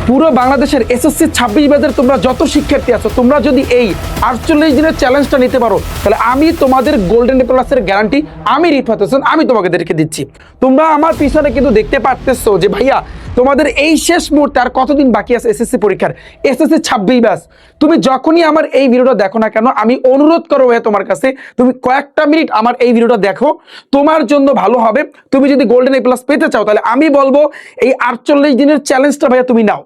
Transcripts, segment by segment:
পুরো বাংলাদেশের এসএসসি 26 ব্যাচের তোমরা যত শিক্ষার্থী আছো, তোমরা যদি এই 48 দিনের চ্যালেঞ্জটা নিতে পারো, তাহলে আমি তোমাদের গোল্ডেন এ প্লাসের গ্যারান্টি আমি রিফাত হোসেন আমি তোমাদেরকে দিচ্ছি। তোমরা আমার পিছনে কিন্তু দেখতে পারতেছো যে ভাইয়া তোমাদের এই শেষ মুহূর্তে আর কতদিন বাকি আছে এসএসসি পরীক্ষার, এসএসসি 26 ব্যাচ। তুমি যখনই আমার এই ভিডিওটা দেখো না কেন, আমি অনুরোধ করো ভাইয়া তোমার কাছে, তুমি কয়েকটা মিনিট আমার এই ভিডিওটা দেখো, তোমার জন্য ভালো হবে। তুমি যদি গোল্ডেন এ প্লাস পেতে চাও, তাহলে আমি বলবো এই 48 দিনের চ্যালেঞ্জটা ভাইয়া তুমি নাও।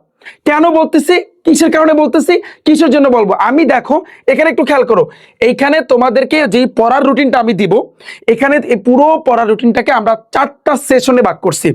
কেন বলতেছি, কিসের কারণে বলতেছি, কিসের জন্য বলবো, আমি দেখো এখানে একটু খেয়াল করো। এইখানে তোমাদেরকে যে পড়ার রুটিনটা আমি দিব, এখানে পুরো পড়ার রুটিনটাকে আমরা 4টা সেশনে ভাগ করছি।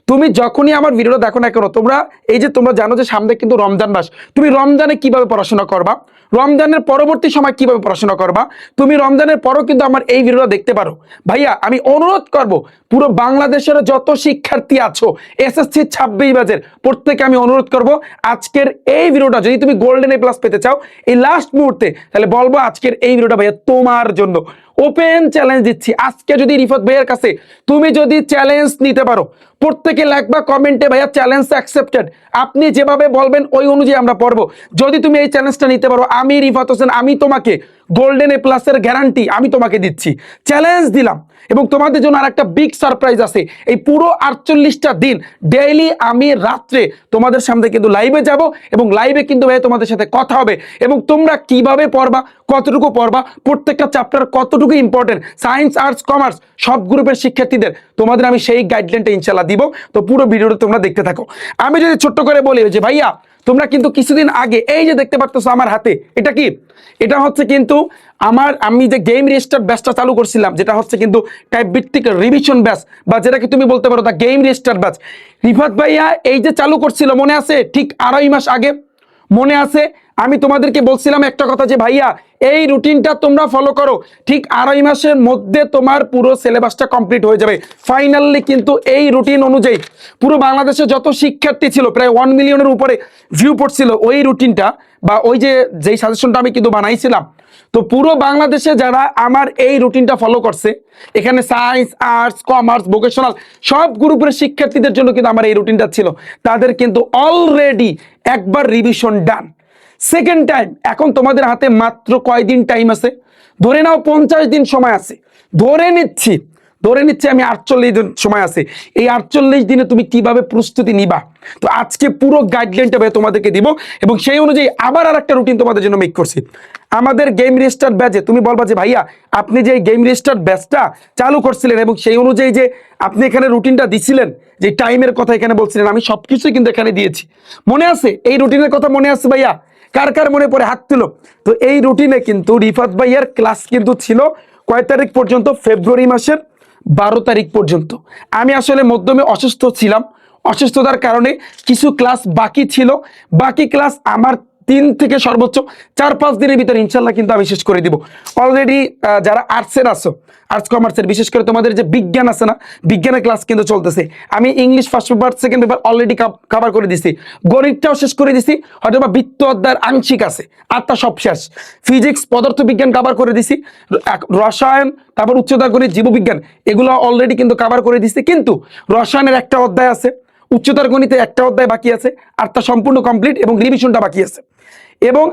তুমি যখনই আমার ভিডিওটা দেখো না কেন, তোমরা এই যে তোমরা জানো যে সামনে কিন্তু রমজান মাস, তুমি রমজানে কিভাবে পড়াশোনা করবা, রমজানের পরবর্তী সময় কিভাবে পড়াশোনা করবা, তুমি রমজানের পরও কিন্তু আমার এই ভিডিওটা দেখতে পারো। ভাইয়া আমি অনুরোধ করব, পুরো বাংলাদেশের যত শিক্ষার্থী আছো এসএসসি 26 ব্যাচের প্রত্যেকে আমি অনুরোধ করব, আজকের এই ভিডিওটা যদি তুমি গোল্ডেন এ প্লাস পেতে চাও এই লাস্ট মুহূর্তে, তাহলে বলবো আজকের এই ভিডিওটা ভাইয়া তোমার জন্য ওপেন চ্যালেঞ্জ দিচ্ছি। আজকে যদি রিফাত ভাইয়ের কাছে তুমি যদি চ্যালেঞ্জ নিতে পারো, প্রত্যেকে লিখবা কমেন্টে ভাইয়া চ্যালেঞ্জ অ্যাকসেপ্টেড, আপনি যেভাবে বলবেন ওই অনুযায়ী আমরা পড়বো। যদি তুমি এই চ্যালেঞ্জটা নিতে পারো, আমি রিফাত হোসেন আমি তোমাকে গোল্ডেন এ প্লাসের গ্যারান্টি আমি তোমাকে দিচ্ছি, চ্যালেঞ্জ দিলাম। এবং তোমাদের জন্য আর একটা বিগ সারপ্রাইজ আছে, এই পুরো 48টা দিন ডেইলি আমি রাত্রে তোমাদের সামনে কিন্তু লাইভে যাব, এবং লাইভে কিন্তু ভাই তোমাদের সাথে কথা হবে, এবং তোমরা কিভাবে পড়বা, কতটুকু পড়বা, প্রত্যেকটা চ্যাপ্টার কতটুকু ইম্পর্টেন্ট, সায়েন্স আর্টস কমার্স সব গ্রুপের শিক্ষার্থীদের তোমাদের আমি সেই গাইডলাইনটা ইনশাল্লাহ দিব। তো পুরো ভিডিওটা তোমরা দেখতে থাকো। আমি যদি ছোট্ট করে বলি যে ভাইয়া তোমরা কিন্তু কিছুদিন আগে এই যে দেখতে পারতেছো আমার হাতে, এটা কি, এটা হচ্ছে কিন্তু আমি যে গেম রেজিস্টার ব্যাচটা চালু করছিলাম, যেটা হচ্ছে কিন্তু টাইপ ভিত্তিক রিভিশন ব্যাচ, বা যেটাকে তুমি বলতে পারো the game register batch. Rifat ভাইয়া এই যে চালু করছিল, মনে আছে ঠিক 2.5 মাস আগে, মনে আছে আমি তোমাদেরকে বলছিলাম একটা কথা যে ভাইয়া এই রুটিনটা তোমরা ফলো করো, ঠিক 2.5 মাসের মধ্যে তোমার পুরো সিলেবাসটা কমপ্লিট হয়ে যাবে। ফাইনালি কিন্তু এই রুটিন অনুযায়ী পুরো বাংলাদেশে যত শিক্ষার্থী ছিল, প্রায় 1 মিলিয়নের উপরে ভিউ পড়ছিল ওই রুটিনটা, বা ওই যেই সাজেশনটা আমি কিন্তু বানাইছিলাম। তো পুরো বাংলাদেশে যারা আমার এই রুটিনটা ফলো করছে, এখানে সায়েন্স আর্টস কমার্স ভোকেশনাল সব গ্রুপের শিক্ষার্থীদের জন্য কিন্তু আমার এই রুটিনটা ছিল, তাদের কিন্তু অলরেডি একবার রিভিশন ডান। সেকেন্ড টাইম এখন তোমাদের হাতে মাত্র কয়দিন টাইম আছে, ধরে নাও 50 দিন সময় আছে, ধরে নিচ্ছি আমি 48 দিন সময় আছে। এই 48 দিনে তুমি কিভাবে প্রস্তুতি নিবা, তো আজকে পুরো গাইডলাইনটা ভাই তোমাদেরকে দিব, এবং সেই অনুযায়ী আবার আর একটা রুটিন তোমাদের জন্য মেক করছি। আমাদের গেম রেজিস্টার ব্যাচে তুমি বলবা যে ভাইয়া আপনি যে গেম রেজিস্টার ব্যাচটা চালু করছিলেন, এবং সেই অনুযায়ী যে আপনি এখানে রুটিনটা দিছিলেন, যে টাইমের কথা এখানে বলছিলেন, আমি সবকিছুই কিন্তু এখানে দিয়েছি, মনে আছে এই রুটিনের কথা মনে আছে ভাইয়া? কার কার মনে পড়ে হাত তুলো। তো এই রুটিনে কিন্তু রিফাত ভাইয়ার ক্লাস কিন্তু ছিল কয় তারিখ পর্যন্ত, ফেব্রুয়ারি মাসের 12 তারিখ পর্যন্ত। আমি আসলে মধ্যমে অসুস্থ ছিলাম, অসুস্থতার কারণে কিছু ক্লাস বাকি ছিল, বাকি ক্লাস আমার 3 থেকে সর্বোচ্চ 4-5 দিনের ভিতরে ইনশাল্লাহ কিন্তু আমি শেষ করে দিব। অলরেডি যারা আর্টসের আছো, আর্টস কমার্সের, বিশেষ করে তোমাদের যে বিজ্ঞান আছে না, বিজ্ঞানের ক্লাস কিন্তু চলতেছে। আমি English first paper second paper already cover করে দিছি, গণিতটাও শেষ করে দিছি, হয়তো বা বৃত্ত অধ্যায়ের আংশিক আছে, আটটা সব শেষ। ফিজিক্স পদার্থবিজ্ঞান কভার করে দিছি, রসায়ন, তারপর উচ্চতর গণিত জীববিজ্ঞান এগুলো অলরেডি কিন্তু কভার করে দিছি। কিন্তু রসায়নের একটা অধ্যায় আছে, উচ্চতর গণিতে একটা অধ্যায় বাকি আছে, আরটা সম্পূর্ণ কমপ্লিট, এবং রিভিশনটা বাকি আছে। এবং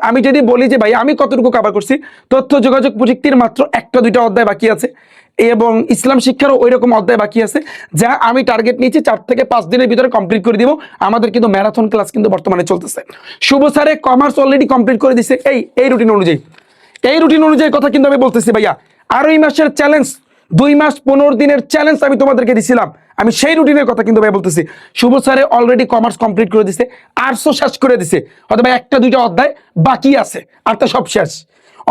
আমি যদি বলি যে ভাই আমি কতটুকু কভার করছি, তথ্য যোগাযোগ প্রযুক্তির মাত্র 1-2টা অধ্যায় বাকি আছে, এবং ইসলাম শিক্ষারও ওই রকম অধ্যায় বাকি আছে, যা আমি টার্গেট নিয়েছি 4 থেকে 5 দিনের ভিতরে কমপ্লিট করে দিব। আমাদের কিন্তু ম্যারাথন ক্লাস কিন্তু বর্তমানে চলতেছে। শুভ স্যারে কমার্স অলরেডি কমপ্লিট করে দিছে এই রুটিন অনুযায়ী। এই রুটিন অনুযায়ী কথা কিন্তু আমি বলতেছি ভাইয়া, আর ওই মাসের চ্যালেঞ্জ, 2 মাস 15 দিনের চ্যালেঞ্জ আমি তোমাদেরকে দিছিলাম, আমি সেই রুটিনের কথা কিন্তু ভাই বলতেছি। শুভ স্যারে অলরেডি কমার্স কমপ্লিট করে দিছে, আর্টসও শেষ করে দিছে, অথবা 1-2টা অধ্যায় বাকি আছে, আরটা সব শেষ।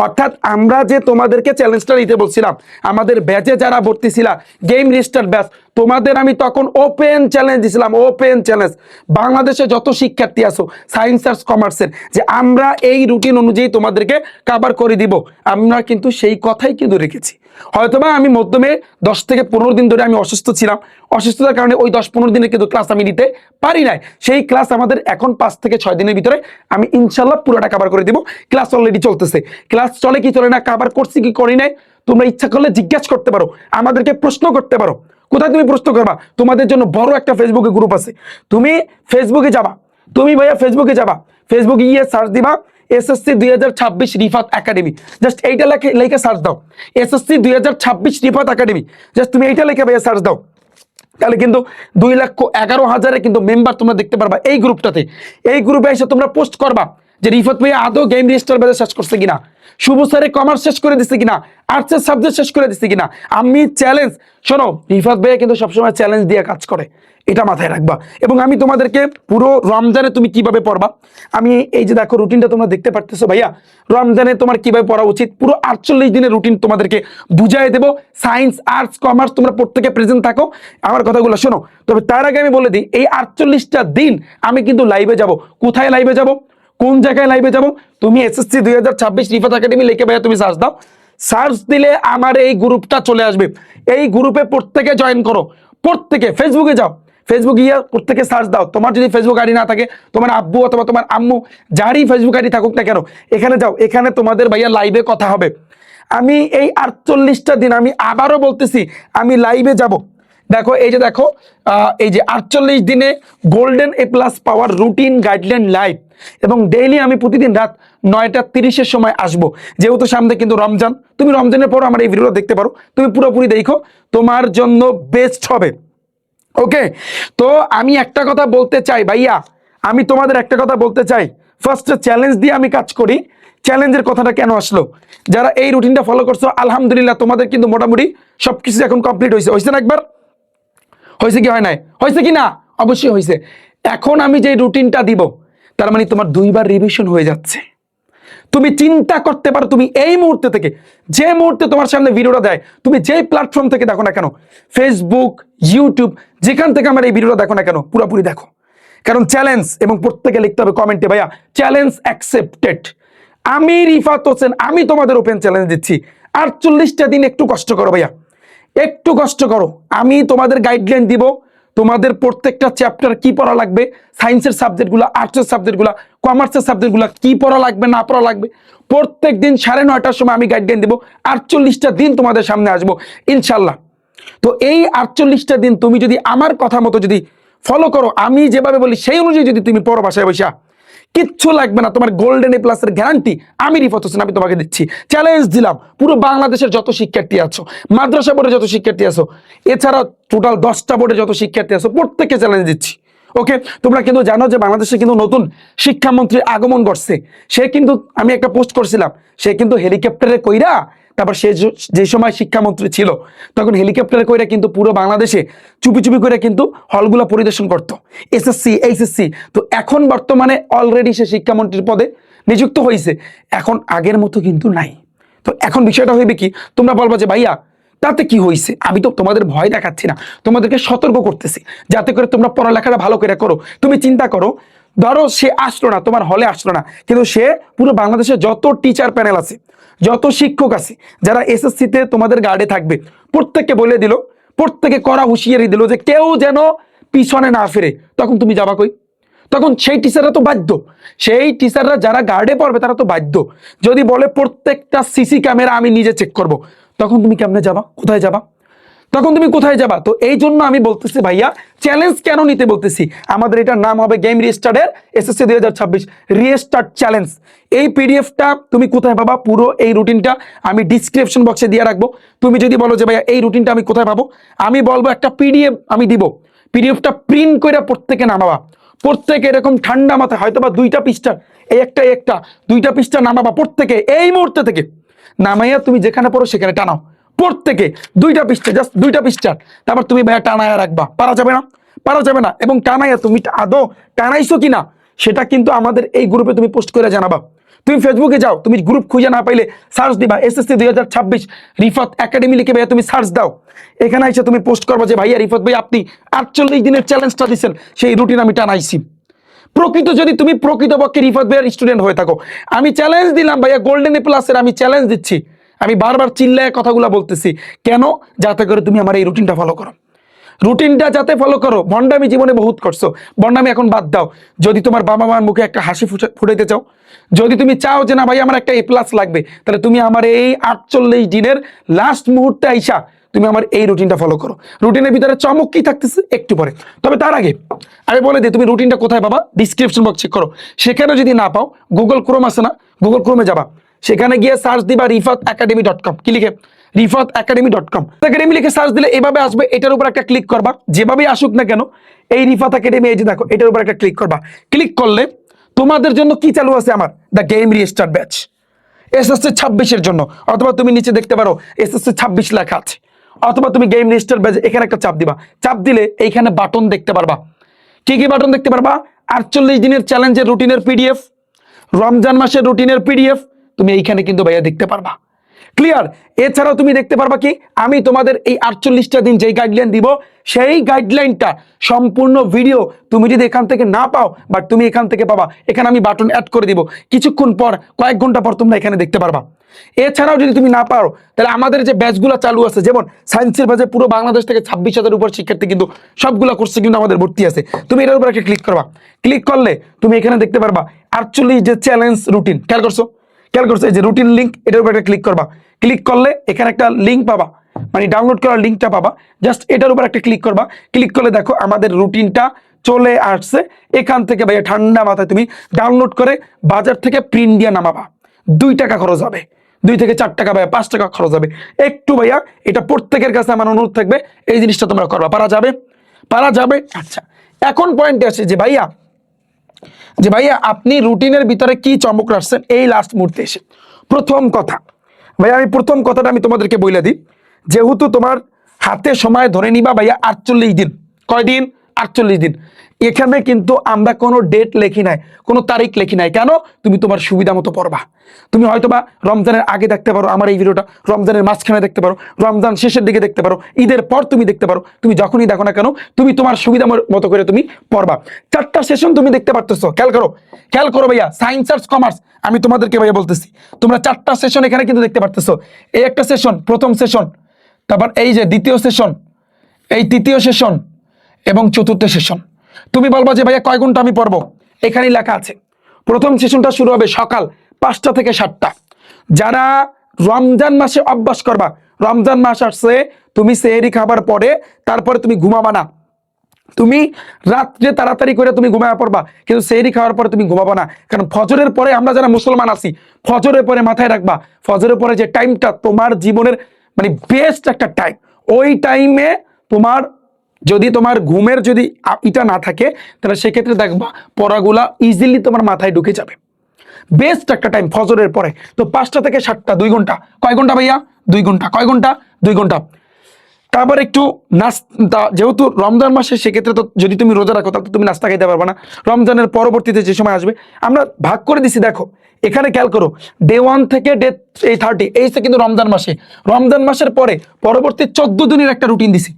অর্থাৎ আমরা যে তোমাদেরকে চ্যালেঞ্জটা নিতে বলছিলাম, আমাদের ব্যাচে যারা ভর্তি ছিলা গেম রেজিস্টার ব্যাচ, তোমাদের আমি তখন ওপেন চ্যালেঞ্জ দিছিলাম, ওপেন চ্যালেঞ্জ বাংলাদেশে যত শিক্ষার্থী আছো সায়েন্স আর্টস কমার্সের, যে আমরা এই রুটিন অনুযায়ী তোমাদেরকে কভার করে দিব। আমরা কিন্তু সেই কথাই কিন্তু রেখেছি। হয়তোবা আমি মধ্যমে 10 থেকে 15 দিন ধরে আমি অসুস্থ ছিলাম, অসুস্থতার কারণে ওই 10-15 দিনের কিন্তু ক্লাস আমি নিতে পারি নাই। সেই ক্লাস আমাদের এখন 5 থেকে 6 দিনের ভিতরে আমি ইনশাল্লাহ পুরোটা কভার করে দিব। ক্লাস অলরেডি চলতেছে, ক্লাস চলে কি চলে না, কভার করছি কি করি নাই, তোমরা ইচ্ছা করলে জিজ্ঞাসা করতে পারো, আমাদেরকে প্রশ্ন করতে পারো। কোথায় তুমি প্রশ্ন করবা? তোমাদের জন্য বড় একটা ফেসবুকে গ্রুপ আছে, তুমি ফেসবুকে যাবা, তুমি ভাইয়া ফেসবুকে যাবা, ফেসবুকে গিয়ে সার্চ দিবা এসএসসি 2026 রিফাত একাডেমি, জাস্ট এইটা লেখে সার্চ দাও, এসএসসি 2026 রিফাত একাডেমি, জাস্ট তুমি এইটা লেখে ভাইয়া সার্চ দাও, তাহলে কিন্তু 2,11,000 কিন্তু মেম্বার তোমরা দেখতে পারবা এই গ্রুপটাতে। এই গ্রুপে এসে তোমরা পোস্ট করবা যে রিফাত ভাইয়া আদৌ গেম রেজিস্টার বেজে শেষ করছে কিনা, শুভ স্যারে কমার্স শেষ করে দিচ্ছে কিনা, আর্টসের সাবজেক্ট শেষ করে দিচ্ছে কিনা। আমি চ্যালেঞ্জ, শোনো রিফাত ভাইয়া কিন্তু সবসময় চ্যালেঞ্জ দিয়ে কাজ করে, এটা মাথায় রাখবা। এবং আমি তোমাদেরকে পুরো রমজানে তুমি কিভাবে পড়বা, আমি এই যে দেখো রুটিনটা তোমরা দেখতে পারতেছো ভাইয়া, রমজানে তোমার কিভাবে পড়া উচিত পুরো 48 দিনের রুটিন তোমাদেরকে বুঝাই দেবো। সায়েন্স, আর্টস, কমার্স তোমরা প্রত্যেকে প্রেজেন্ট থাকো, আমার কথাগুলো শোনো। তবে তার আগে আমি বলে দিই, এই 48টা দিন আমি কিন্তু লাইভে যাব। কোথায় লাইভে যাব, কোন জায়গায় লাইভে যাব, তুমি এসএসসি 2026 রিফাত একাডেমি লিখে ভাইয়া তুমি সার্চ দাও, সার্চ দিলে আমার এই গ্রুপটা চলে আসবে। এই গ্রুপে প্রত্যেকে জয়েন করো, প্রত্যেকে ফেসবুকে যাও, ফেসবুক গিয়ে প্রত্যেকে সার্চ দাও। তোমার যদি ফেসবুক আইডি না থাকে, তোমার আব্বু অথবা তোমার আম্মু যারই ফেসবুক আইডি থাকুক না কেন, এখানে যাও, এখানে তোমাদের ভাইয়া লাইভে কথা হবে। আমি এই 48টা দিন আমি আবারও বলতেছি আমি লাইভে যাব। দেখো এই যে দেখো, এই যে 48 দিনে golden A plus power routine guideline live, এবং ডেইলি আমি প্রতিদিন রাত 9:30 সময় আসবো। যেহেতু সামনে কিন্তু রমজান, তুমি রমজানের পর আমার এই ভিডিও দেখতে পারো, তুমি পুরোপুরি দেখো, তোমার জন্য বেস্ট হবে। ওকে, তো আমি একটা কথা বলতে চাই ভাইয়া, আমি তোমাদের একটা কথা বলতে চাই, ফার্স্ট চ্যালেঞ্জ দিয়ে আমি কাজ করি। চ্যালেঞ্জের কথাটা কেন আসলো, যারা এই রুটিনটা ফলো করছো আলহামদুলিল্লাহ তোমাদের কিন্তু মোটামুটি সবকিছু এখন কমপ্লিট হয়েছে। হয়েছে না একবার, হয়েছে কি হয় নাই, হয়েছে কি না, অবশ্যই হয়েছে। এখন আমি যে রুটিনটা দিব, তার মানে তোমার 2বার রিভিশন হয়ে যাচ্ছে। তুমি চিন্তা করতে পারো, তুমি এই মুহূর্তে থেকে, যে মুহূর্তে তোমার সামনে ভিডিওটা দেয়, তুমি যে প্ল্যাটফর্ম থেকে দেখো না কেন, ফেসবুক, ইউটিউব, যেখান থেকে আমার এই ভিডিওটা দেখো না কেন, পুরোপুরি দেখো। কারণ চ্যালেঞ্জ, এবং প্রত্যেকে লিখতে হবে কমেন্টে ভাইয়া চ্যালেঞ্জ অ্যাকসেপ্টেড। আমি রিফাত হোসেন, আমি তোমাদের ওপেন চ্যালেঞ্জ দিচ্ছি, 48টা দিন একটু কষ্ট করো ভাইয়া, একটু কষ্ট করো। আমি তোমাদের গাইডলাইন দিব, তোমাদের প্রত্যেকটা চ্যাপ্টার কি পড়া লাগবে, সায়েন্সের সাবজেক্টগুলো, আর্টসের সাবজেক্টগুলো, কমার্সের সাবজেক্টগুলো কি পড়া লাগবে না পড়া লাগবে, প্রত্যেক দিন 9:30টার সময় আমি গাইডলাইন দিব। 48টা দিন তোমাদের সামনে আসবো ইনশাল্লাহ। তো এই 48টা দিন তুমি যদি আমার কথা মতো যদি ফলো করো, আমি যেভাবে বলি সেই অনুযায়ী যদি তুমি পড়ো বাসায় বসা, কিচ্ছু লাগবে না, তোমার গোল্ডেন এ প্লাসের গ্যারান্টি আমি রিফাত হোসেন আমি তোমাকে দিচ্ছি। চ্যালেঞ্জ দিলাম, পুরো বাংলাদেশের যত শিক্ষার্থী আছো, মাদ্রাসা বোর্ডে যত শিক্ষার্থী আছো, এছাড়া টোটাল 10টা বোর্ডে যত শিক্ষার্থী আছো, প্রত্যেককে চ্যালেঞ্জ দিচ্ছি। ওকে, তোমরা কিন্তু জানো যে বাংলাদেশে কিন্তু নতুন শিক্ষামন্ত্রী আগমন করছে। সে কিন্তু, আমি একটা পোস্ট করছিলাম, সে কিন্তু হেলিকপ্টারে কইরা, তারপর সে যে সময় শিক্ষামন্ত্রী ছিল তখন হেলিকপ্টারে কইরা কিন্তু পুরো বাংলাদেশে চুপি চুপি করে কিন্তু হলগুলো পরিদর্শন করতো, এসএসসি, এইচএসসি। তো এখন বর্তমানে অলরেডি সে শিক্ষামন্ত্রীর পদে নিযুক্ত হয়েছে, এখন আগের মতো কিন্তু নাই। তো এখন বিষয়টা হইবে কি, তোমরা বলবা যে ভাইয়া তাতে কি হয়েছে, আমি তো তোমাদের ভয় দেখাচ্ছি না, তোমাদেরকে সতর্ক করতেছি যাতে করে তোমরা পড়ালেখাটা ভালো করে করো। তুমি চিন্তা করো, ধরো সে আসলো না, তোমার হলে আসলো না, কিন্তু সে পুরো বাংলাদেশে যত টিচার প্যানেল আছে, যত শিক্ষক আছে, যারা এসএসসিতে তোমাদের গার্ডে থাকবে, প্রত্যেককে বলে দিল, প্রত্যেকে কড়া হুঁশিয়ারি দিল যে কেউ যেন পিছনে না ফিরে। তখন তুমি যাবা কই, তখন সেই টিচাররা তো বাধ্য, সেই টিচাররা যারা গার্ডে পড়বে তারা তো বাধ্য। যদি বলে প্রত্যেকটা সিসি ক্যামেরা আমি নিজে চেক করব, তখন তুমি কেমনে যাবা, কোথায় যাবা, তখন তুমি কোথায় যাবা? তো এই জন্য আমি বলতেছি ভাইয়া, চ্যালেঞ্জ কেন নিতে বলতেছি, আমাদের এটার নাম হবে গেম রিস্টার্টের এসএসসি 2026 রিস্টার্ট চ্যালেঞ্জ। এই পিডিএফটা তুমি কোথায় পাবা, পুরো এই রুটিনটা আমি ডিসক্রিপশন বক্সে দিয়ে রাখবো। তুমি যদি বলো যে ভাইয়া এই রুটিনটা আমি কোথায় পাবো, আমি বলবো একটা পিডিএফ আমি দিব, পিডিএফটা প্রিন্ট করে প্রত্যেকে নামাবা, প্রত্যেকে এরকম ঠান্ডা মাথায়, হয়তো বা 2টা পৃষ্ঠা, এই একটা 2টা পৃষ্ঠা নামাবা প্রত্যেকে এই মুহূর্তে থেকে, নামাইয়া তুমি যেখানে পড়ো সেখানে টানাও, প্রত্যেকে 2টা পৃষ্ঠা, জাস্ট 2টা পৃষ্ঠা। তারপর তুমি ভাইয়া টানায়া রাখবা, পারা যাবে না, পারা যাবে না। এবং টানাইয়া তুমি আদৌ টানাইছো কিনা সেটা কিন্তু আমাদের এই গ্রুপে তুমি পোস্ট করে জানাবা। তুমি ফেসবুকে যাও, তুমি গ্রুপ খুঁজে না পাইলে সার্চ দিবা এসএসসি 2026 রিফাত একাডেমি লিখে ভাইয়া তুমি সার্চ দাও, এখানে এসে তুমি পোস্ট করবা যে ভাইয়া রিফাত ভাই আপনি 48 দিনের চ্যালেঞ্জটা দিচ্ছেন, সেই রুটিন আমি টানাইছি। প্রকৃত যদি তুমি প্রকৃতপক্ষে রিফাত ভাইয়ার স্টুডেন্ট হয়ে থাকো, আমি চ্যালেঞ্জ দিলাম ভাইয়া গোল্ডেন এ প্লাসের, আমি চ্যালেঞ্জ দিচ্ছি, আমি বারবার চিল্লায় কথাগুলো বলতেছি কেন, যাতে করে তুমি আমার এই রুটিনটা ফলো করো, রুটিনটা যাতে ফলো করো। ভণ্ডামি জীবনে বহুত করছো, ভণ্ডামি এখন বাদ দাও। যদি তোমার বাবা মার মুখে একটা হাসি ফুটাইতে চাও, যদি তুমি চাও যে না ভাই আমার একটা এ প্লাস লাগবে, তাহলে তুমি আমার এই 48 দিনের লাস্ট মুহূর্তে আইসা তুমি আমার এই রুটিনটা ফলো করো। রুটিনের ভিতরে চমক কি থাকতেছে একটু পরে। তবে তার আগে আমি বলে দিই তুমি রুটিনটা কোথায় পাবা, ডিসক্রিপশন বক্স চেক করো। সেখানে যদি না পাও গুগল ক্রোম আছে না, গুগল ক্রোমে যাবা, সেখানে গিয়ে সার্চ দিবা rifatacademy.com, কি লিখে rifatacademy.com, একাডেমি লিখে সার্চ দিলে এভাবে আসবে। এটার উপর একটা ক্লিক করবা, যেভাবেই আসুক না কেন এই রিফাত একাডেমি, এই যে দেখো এটার উপর একটা ক্লিক করবা। ক্লিক করলে তোমাদের জন্য কি চালু আছে আমার the game restart batch SSC 26-এর জন্য, অথবা তুমি নিচে দেখতে পারো এসএসসি 26 লেখা আছে, অথবা তুমি গেম রিস্টার্ট ব্যাচ এখানে একটা চাপ দিবা। চাপ দিলে এইখানে বাটন দেখতে পারবা। কি কি বাটন দেখতে পারবা? 48 দিনের চ্যালেঞ্জের রুটিনের পিডিএফ, রমজান মাসের রুটিনের পিডিএফ তুমি এইখানে কিন্তু ভাইয়া দেখতে পারবা। ক্লিয়ার? এছাড়াও তুমি দেখতে পারবা কি আমি তোমাদের এই 48টা দিন যেই গাইডলাইন দিব সেই গাইডলাইনটা সম্পূর্ণ ভিডিও তুমি যদি এখান থেকে না পাও বাট তুমি এখান থেকে পাবা। এখানে আমি বাটন অ্যাড করে দিব, কিছুক্ষণ পর কয়েক ঘন্টা পর তোমরা এখানে দেখতে পারবা। এছাড়াও যদি তুমি না পারো তাহলে আমাদের যে ব্যাচগুলো চালু আছে, যেমন সায়েন্সের ব্যাচে পুরো বাংলাদেশ থেকে 26,000 উপর শিক্ষার্থী কিন্তু সবগুলো কোর্সে কিন্তু আমাদের ভর্তি আছে। তুমি এটার উপর একটা ক্লিক করবা। ক্লিক করলে তুমি এখানে দেখতে পারবা 48 যে চ্যালেঞ্জ রুটিন, খেয়াল করছো এই যে রুটিন লিঙ্ক, এটার উপর একটা ক্লিক করবা। ক্লিক করলে এখানে একটা লিঙ্ক পাবা, মানে ডাউনলোড করার লিঙ্কটা পাবা। জাস্ট এটার উপর একটা ক্লিক করবা। ক্লিক করলে দেখো আমাদের রুটিনটা চলে আসছে। এখান থেকে ভাইয়া ঠান্ডা মাথায় তুমি ডাউনলোড করে বাজার থেকে প্রিন্ট দিয়ে নামাবা। 2 টাকা খরচ হবে, 2 থেকে 4 টাকা ভাইয়া 5 টাকা খরচ হবে। একটু ভাইয়া এটা প্রত্যেকের কাছে আমার অনুরোধ থাকবে এই জিনিসটা তোমরা করবা। পারা যাবে? আচ্ছা, এখন পয়েন্টে আসে যে ভাইয়া আপনি রুটিনের ভিতরে কি চমক রাখছেন এই লাস্ট মুহূর্তে এসে। প্রথম কথা ভাইয়া, আমি প্রথম কথাটা আমি তোমাদেরকে বলে দিই, যেহেতু তোমার হাতে সময় ধরে নিবা ভাইয়া 48 দিন। কয়দিন? 48 দিন। এখানে কিন্তু আমরা কোনো ডেট লেখি নাই, কোনো তারিখ লেখি নাই। কেন? তুমি তোমার সুবিধা মতো পড়বা। তুমি হয়তোবা রমজানের আগে দেখতে পারো আমার এই ভিডিওটা, রমজানের মাঝখানে দেখতে পারো, রমজান শেষের দিকে দেখতে পারো, ঈদের পর তুমি দেখতে পারো। তুমি যখনই দেখো না কেন তুমি তোমার সুবিধা মতো করে তুমি পড়বা। 4টা সেশন তুমি দেখতে পারতেছো, খেয়াল করো ভাইয়া। সায়েন্স আর্টস কমার্স আমি তোমাদেরকে ভাইয়া বলতেছি, তোমরা 4টা সেশন এখানে কিন্তু দেখতে পারতেছো। এই একটা সেশন, প্রথম সেশন, তারপর এই যে দ্বিতীয় সেশন, এই তৃতীয় সেশন এবং চতুর্থ সেশন। তুমি বলবা যে ভাইয়া কয় ঘন্টা আমি পড়বো, এখানেই লেখা আছে। প্রথম সেশনটা শুরু হবে সকাল 5টা থেকে 7টা। যারা রমজান মাসে অভ্যাস করবা, রমজান মাস আসছে, তুমি সেহরি খাবার পরে তারপরে তুমি ঘুমাবা না। তুমি রাত্রে তাড়াতাড়ি করে তুমি ঘুমায় পড়বা, কিন্তু সেহরি খাওয়ার পরে তুমি ঘুমাবো না। কারণ ফজরের পরে আমরা যারা মুসলমান আছি, ফজরের পরে মাথায় রাখবা, ফজরের পরে যে টাইমটা তোমার জীবনের মানে বেস্ট একটা টাইম। ওই টাইমে যদি তোমার ঘুমের যদি এটা না থাকে তাহলে সেক্ষেত্রে দেখবা পড়াগুলা ইজিলি তোমার মাথায় ঢুকে যাবে। বেস্ট একটা টাইম ফজরের পরে। তো 5টা থেকে 7টা 2 ঘন্টা। কয় ঘন্টা ভাইয়া? 2 ঘন্টা। কয় ঘন্টা? 2 ঘন্টা। তারপর একটু নাস্তা, যেহেতু রমজান মাসে সেক্ষেত্রে তো যদি তুমি রোজা রাখো তাহলে তুমি নাস্তা খাইতে পারবে না। রমজানের পরবর্তীতে যে সময় আসবে আমরা ভাগ করে দিছি। দেখো এখানে খেয়াল করো, ডে 1 থেকে ডে 30 এই কিন্তু রমজান মাসের পরে পরবর্তী 14 দিনের একটা রুটিন দিছি।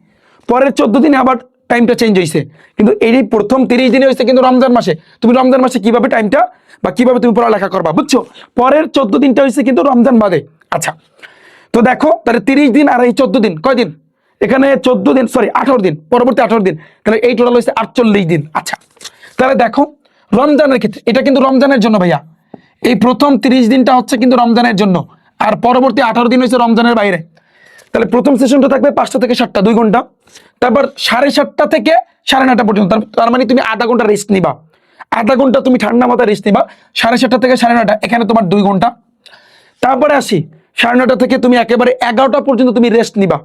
পরের 14 দিনে আবার টাইমটা চেঞ্জ হয়েছে, কিন্তু এই প্রথম 30 দিনে হয়েছে কিন্তু রমজান মাসে। তুমি রমজান মাসে কিভাবে টাইমটা বা কিভাবে তুমি পড়ালেখা করবা, বুঝছো? পরের 14 দিনটা হয়েছে কিন্তু রমজান বাদে। আচ্ছা, তো দেখো তাহলে 30 দিন আর এই 14 দিন, কয় দিন? এখানে 14 দিন, সরি 18 দিন, পরবর্তী 18 দিন, তাহলে এই টোটাল হয়েছে 48 দিন। আচ্ছা, তাহলে দেখো রমজানের ক্ষেত্রে এটা কিন্তু রমজানের জন্য ভাইয়া, এই প্রথম 30 দিনটা হচ্ছে কিন্তু রমজানের জন্য, আর পরবর্তী 18 দিন হয়েছে রমজানের বাইরে। তাহলে প্রথম সেশনটা থাকবে 5টা থেকে 7টা 2 ঘন্টা, তারপর 7:30 থেকে 9:30 পর্যন্ত। তার মানে তুমি আধা ঘন্টা রেস্ট নিবা, আধা ঘন্টা তুমি ঠান্ডা মাথায় রেস্ট নিবা। 7:30 থেকে 9:30 এখানে তোমার 2 ঘন্টা। তারপরে আসি 9:30 থেকে তুমি একেবারে 11টা পর্যন্ত তুমি রেস্ট নিবা।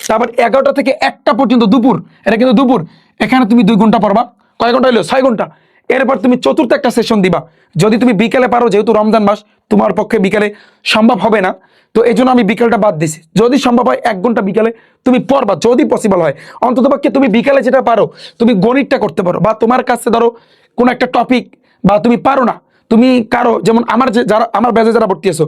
তারপর 11টা থেকে 1টা পর্যন্ত দুপুর, এটা কিন্তু দুপুর, এখানে তুমি 2 ঘন্টা পড়বা। কয় ঘন্টা হলো? 6 ঘন্টা। এরপর তুমি চতুর্থ একটা সেশন দিবা। যদি তুমি বিকেলে পারো, যেহেতু রমজান মাস তোমার পক্ষে বিকেলে সম্ভব হবে না, তো এই জন্য আমি বিকেলটা বাদ দিছি। যদি সম্ভব হয় 1 ঘন্টা বিকেলে তুমি পড়বা, যদি পসিবল হয়। অন্ততপক্ষে তুমি বিকেলে যেটা পারো তুমি গণিতটা করতে পারো, বা তোমার কাছে ধরো কোনো একটা টপিক বা তুমি পারো না, তুমি কারো যেমন আমার ব্যাচে যারা ভর্তি আছো,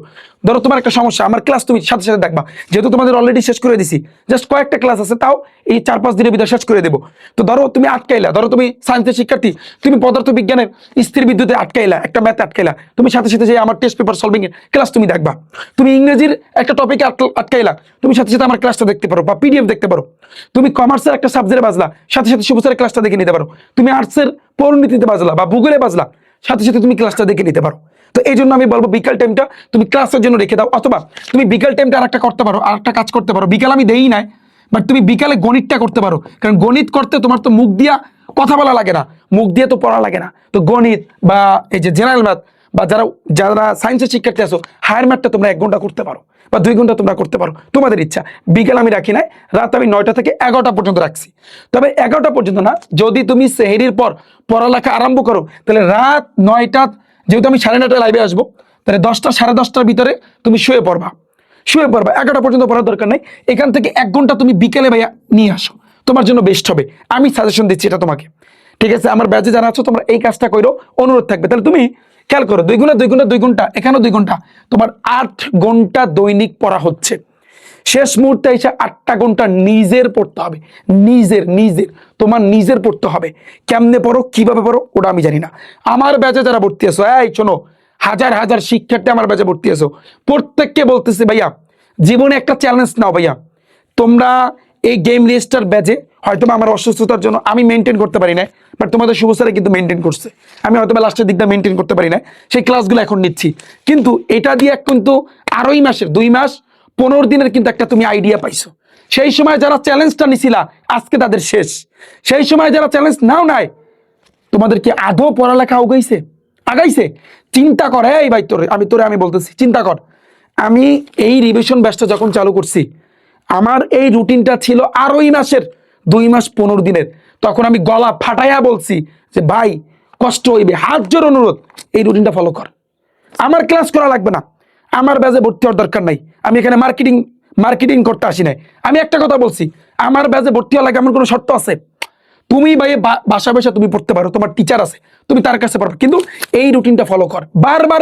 ধরো তোমার একটা সমস্যা, আমার ক্লাস তুমি সাথে সাথে দেখবা। যেহেতু তোমাদের অলরেডি শেষ করে দিছি, জাস্ট কয়েকটা ক্লাস আছে, তাও এই 4-5 দিনের ভিতরে শেষ করে দেবো। তো ধরো তুমি আটকাইলা, ধরো তুমি সায়েন্সের শিক্ষার্থী, তুমি পদার্থ বিজ্ঞানের স্থির বিদ্যুতে আটকাইলা, একটা ম্যাথে আটকাইলা, তুমি সাথে সাথে যে আমার টেস্ট পেপার সলভিং এর ক্লাস তুমি দেখবা। তুমি ইংরেজির একটা টপিকে আটকাইলা, তুমি সাথে সাথে আমার ক্লাসটা দেখতে পারো বা পিডিএফ দেখতে পারো। তুমি কমার্সের একটা সাবজেক্টে বাজলা, সাথে সাথে শুভ স্যারের ক্লাসটা দেখে নিতে পারো। তুমি আর্টসের পরিণতিতে বাজলা বা ভূগোলে বাজলা, সাথে সাথে তুমি ক্লাসটা দেখে নিতে পারো। তো এই জন্য আমি বলবো বিকাল টাইমটা তুমি ক্লাসের জন্য রেখে দাও, অথবা তুমি বিকাল টাইমটা আরেকটা করতে পারো, আরেকটা কাজ করতে পারো। বিকাল আমি দেই নাই, বাট তুমি বিকালে গণিতটা করতে পারো, কারণ গণিত করতে তোমার তো মুখ দিয়া কথা বলা লাগে না, মুখ দিয়ে তো পড়া লাগে না। তো গণিত বা এই যে জেনারেল ম্যাথ বা যারা যারা সায়েন্সের শিক্ষার্থী আছো, হায়ার ম্যাথটা তোমরা 1 ঘন্টা করতে পারো বা 2 ঘন্টা তোমরা করতে পারো, তোমাদের ইচ্ছা। বিকেল আমি রাখি নাই, রাত আমি 9টা থেকে 11টা পর্যন্ত রাখছি। তবে 11টা পর্যন্ত না, যদি তুমি সেহরির পর পড়ালেখা আরম্ভ করো তাহলে রাত 9টা, যেহেতু আমি 9:30 লাইভে আসবো, তাহলে 10টা 10:30টার ভিতরে তুমি শুয়ে পড়বা। 11টা পর্যন্ত পড়ার দরকার নেই। এখান থেকে 1 ঘন্টা তুমি বিকেলে ভাইয়া নিয়ে আসো, তোমার জন্য বেস্ট হবে। আমি সাজেশন দিচ্ছি এটা তোমাকে, ঠিক আছে? আমার ব্যাচে যারা আছো তোমরা এই কাজটা করো, অনুরোধ থাকবে। তাহলে তুমি খেয়াল করো, 2 ঘন্টা এখানেও 2 ঘন্টা, তোমার 8 ঘন্টা দৈনিক পড়া হচ্ছে। শেষ মুহূর্তে এসে 8টা ঘন্টা নিজের পড়তে হবে, নিজের তোমার নিজের পড়তে হবে। কেমনে পড়ো, কিভাবে পড়ো, ওটা আমি জানি না। আমার ব্যাচে যারা ভর্তি আছো, এই শোনো, হাজার হাজার শিক্ষার্থী আমার ব্যাচে ভর্তি আছো, প্রত্যেককে বলতেছি ভাইয়া জীবনে একটা চ্যালেঞ্জ নাও ভাইয়া। তোমরা এই গেম রেজিস্টার ব্যাচে হয়তো আমার অসুস্থতার জন্য আমি মেনটেন করতে পারি না, বাট তোমাদের শুভ স্যারে কিন্তু মেনটেন করছে। আমি হয়তো লাস্টের দিকটা মেনটেন করতে পারি না, সেই ক্লাসগুলো এখন নিচ্ছি। কিন্তু এটা দিয়ে কিন্তু 2.5 মাসের 2 মাস 15 দিনের কিন্তু একটা তুমি আইডিয়া পাইছো। সেই সময় যারা চ্যালেঞ্জটা নিছিলা আজকে তাদের শেষ। সেই সময় যারা চ্যালেঞ্জ নাও নাই, তোমাদের কি আদৌ পড়ালেখা আগাইছে? চিন্তা কর, এই ভাই আমি বলতেছি, চিন্তা কর। আমি এই রিভিশন ব্যাচটা যখন চালু করছি, আমার এই রুটিনটা ছিল 2.5 মাসের 2 মাস 15 দিনের। তখন আমি গলা ফাটাইয়া বলছি যে ভাই কষ্ট হইবে, হাত জোর অনুরোধ, এই রুটিনটা ফলো কর। আমার ক্লাস করা লাগবে না, আমার ব্যাচে ভর্তি হওয়ার দরকার নাই। আমি এখানে মার্কেটিং করতে আসি নাই। আমি একটা কথা বলছি, আমার ব্যাচে ভর্তি হওয়া লাগে এমন কোনো শর্ত আছে? তুমি ভাই বাসা তুমি পড়তে পারো, তোমার টিচার আছে, তুমি তার কাছে পড়ো, কিন্তু এই রুটিনটা ফলো কর। বারবার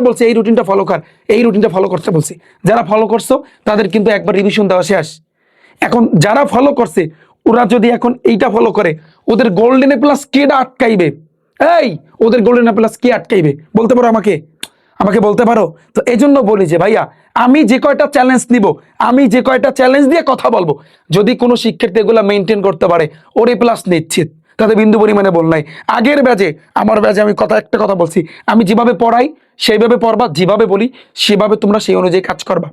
বলছি এই রুটিনটা ফলো কর, এই রুটিনটা ফলো করতে বলছি। যারা ফলো করছো তাদের কিন্তু একবার রিভিশন দেওয়া শেষ। এখন যারা ফলো করছে ওরা যদি এখন এইটা ফলো করে, ওদের গোল্ডেন এ প্লাস কেডা আটকাইবে? ওদের গোল্ডেন এ প্লাস কে আটকাইবে বলতে পারো আমাকে বলতে পারো? তো এই জন্য বলি যে ভাইয়া, আমি যে কয়টা চ্যালেঞ্জ নিব, আমি যে কয়টা চ্যালেঞ্জ দিয়ে কথা বলবো, যদি কোনো শিক্ষার্থী এগুলো মেনটেন করতে পারে, ওর এ প্লাস নিশ্চিত, তাতে বিন্দু পরিমাণে বল নাই। আগের ব্যাচে আমার ব্যাচে আমি একটা কথা বলছি, আমি যেভাবে পড়াই সেইভাবে পড়বা, যেভাবে বলি সেভাবে তোমরা সেই অনুযায়ী কাজ করবা।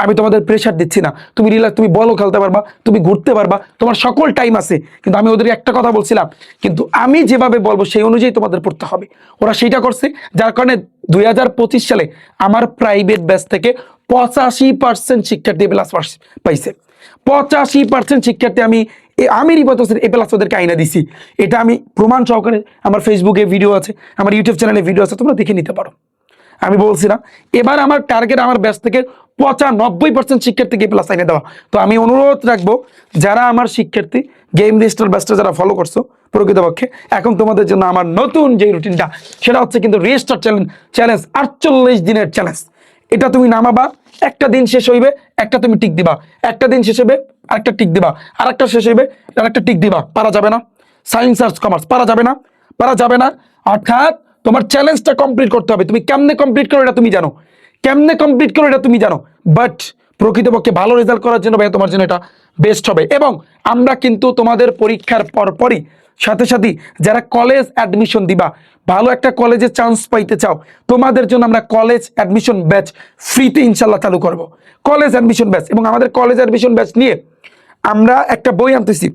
আমি তোমাদের প্রেশার দিচ্ছি না, তুমি রিল্যাক্স, তুমি বলও খেলতে পারবা, তুমি ঘুরতে পারবা, তোমার সকল টাইম আছে। কিন্তু আমি ওদের একটা কথা বলছিলাম, কিন্তু আমি যেভাবে বলবো সেই অনুযায়ী তোমাদের পড়তে হবে। ওরা সেইটা করছে, যার কারণে 2025 সালে আমার প্রাইভেট ব্যাচ থেকে 85% শিক্ষার্থী এ প্লাস পাইছে। 85% শিক্ষার্থী আমি রিপোর্ট এ প্লাস ওদেরকে আইনা দিছি। এটা আমি প্রমাণ সহকারে, আমার ফেসবুকে ভিডিও আছে, আমার ইউটিউব চ্যানেলে ভিডিও আছে, তোমরা দেখে নিতে পারো। আমি বলছি না, এবার আমার টার্গেট আমার ব্যাচ থেকে 95% শিক্ষার্থীকে প্লাস আইনে দেওয়া। তো আমি অনুরোধ রাখবো, যারা আমার শিক্ষার্থী গেম রেজিস্টার ব্যাচটা যারা ফলো করছো, প্রকৃতপক্ষে এখন তোমাদের জন্য আমার নতুন যে রুটিনটা, সেটা হচ্ছে কিন্তু রেজিস্টার চ্যালেঞ্জ 48 দিনের চ্যালেঞ্জ। এটা তুমি নামাবা, একটা দিন শেষ হইবে, একটা তুমি টিক দিবা, একটা দিন শেষ হবে আরেকটা টিক দিবা, আরেকটা শেষ হইবে আরেকটা টিক দিবা। পারা যাবে না? সায়েন্স আর্টস কমার্স পারা যাবে না। অর্থাৎ তোমার চ্যালেঞ্জটা কমপ্লিট করতে হবে। তুমি কেমনে কমপ্লিট করো এটা তুমি জানো, বাট প্রকৃতপক্ষে ভালো রেজাল্ট করার জন্য ভাই তোমার জন্য এটা বেস্ট হবে। এবং আমরা কিন্তু তোমাদের পরীক্ষার পরপরই সাথে সাথে যারা কলেজ অ্যাডমিশন দিবা, ভালো একটা কলেজে চান্স পাইতে চাও, তোমাদের জন্য আমরা কলেজ অ্যাডমিশন ব্যাচ ফ্রিতে ইনশাল্লাহ চালু করব। কলেজ অ্যাডমিশন ব্যাচ, এবং আমাদের কলেজ অ্যাডমিশন ব্যাচ নিয়ে আমরা একটা বই আনতেছি,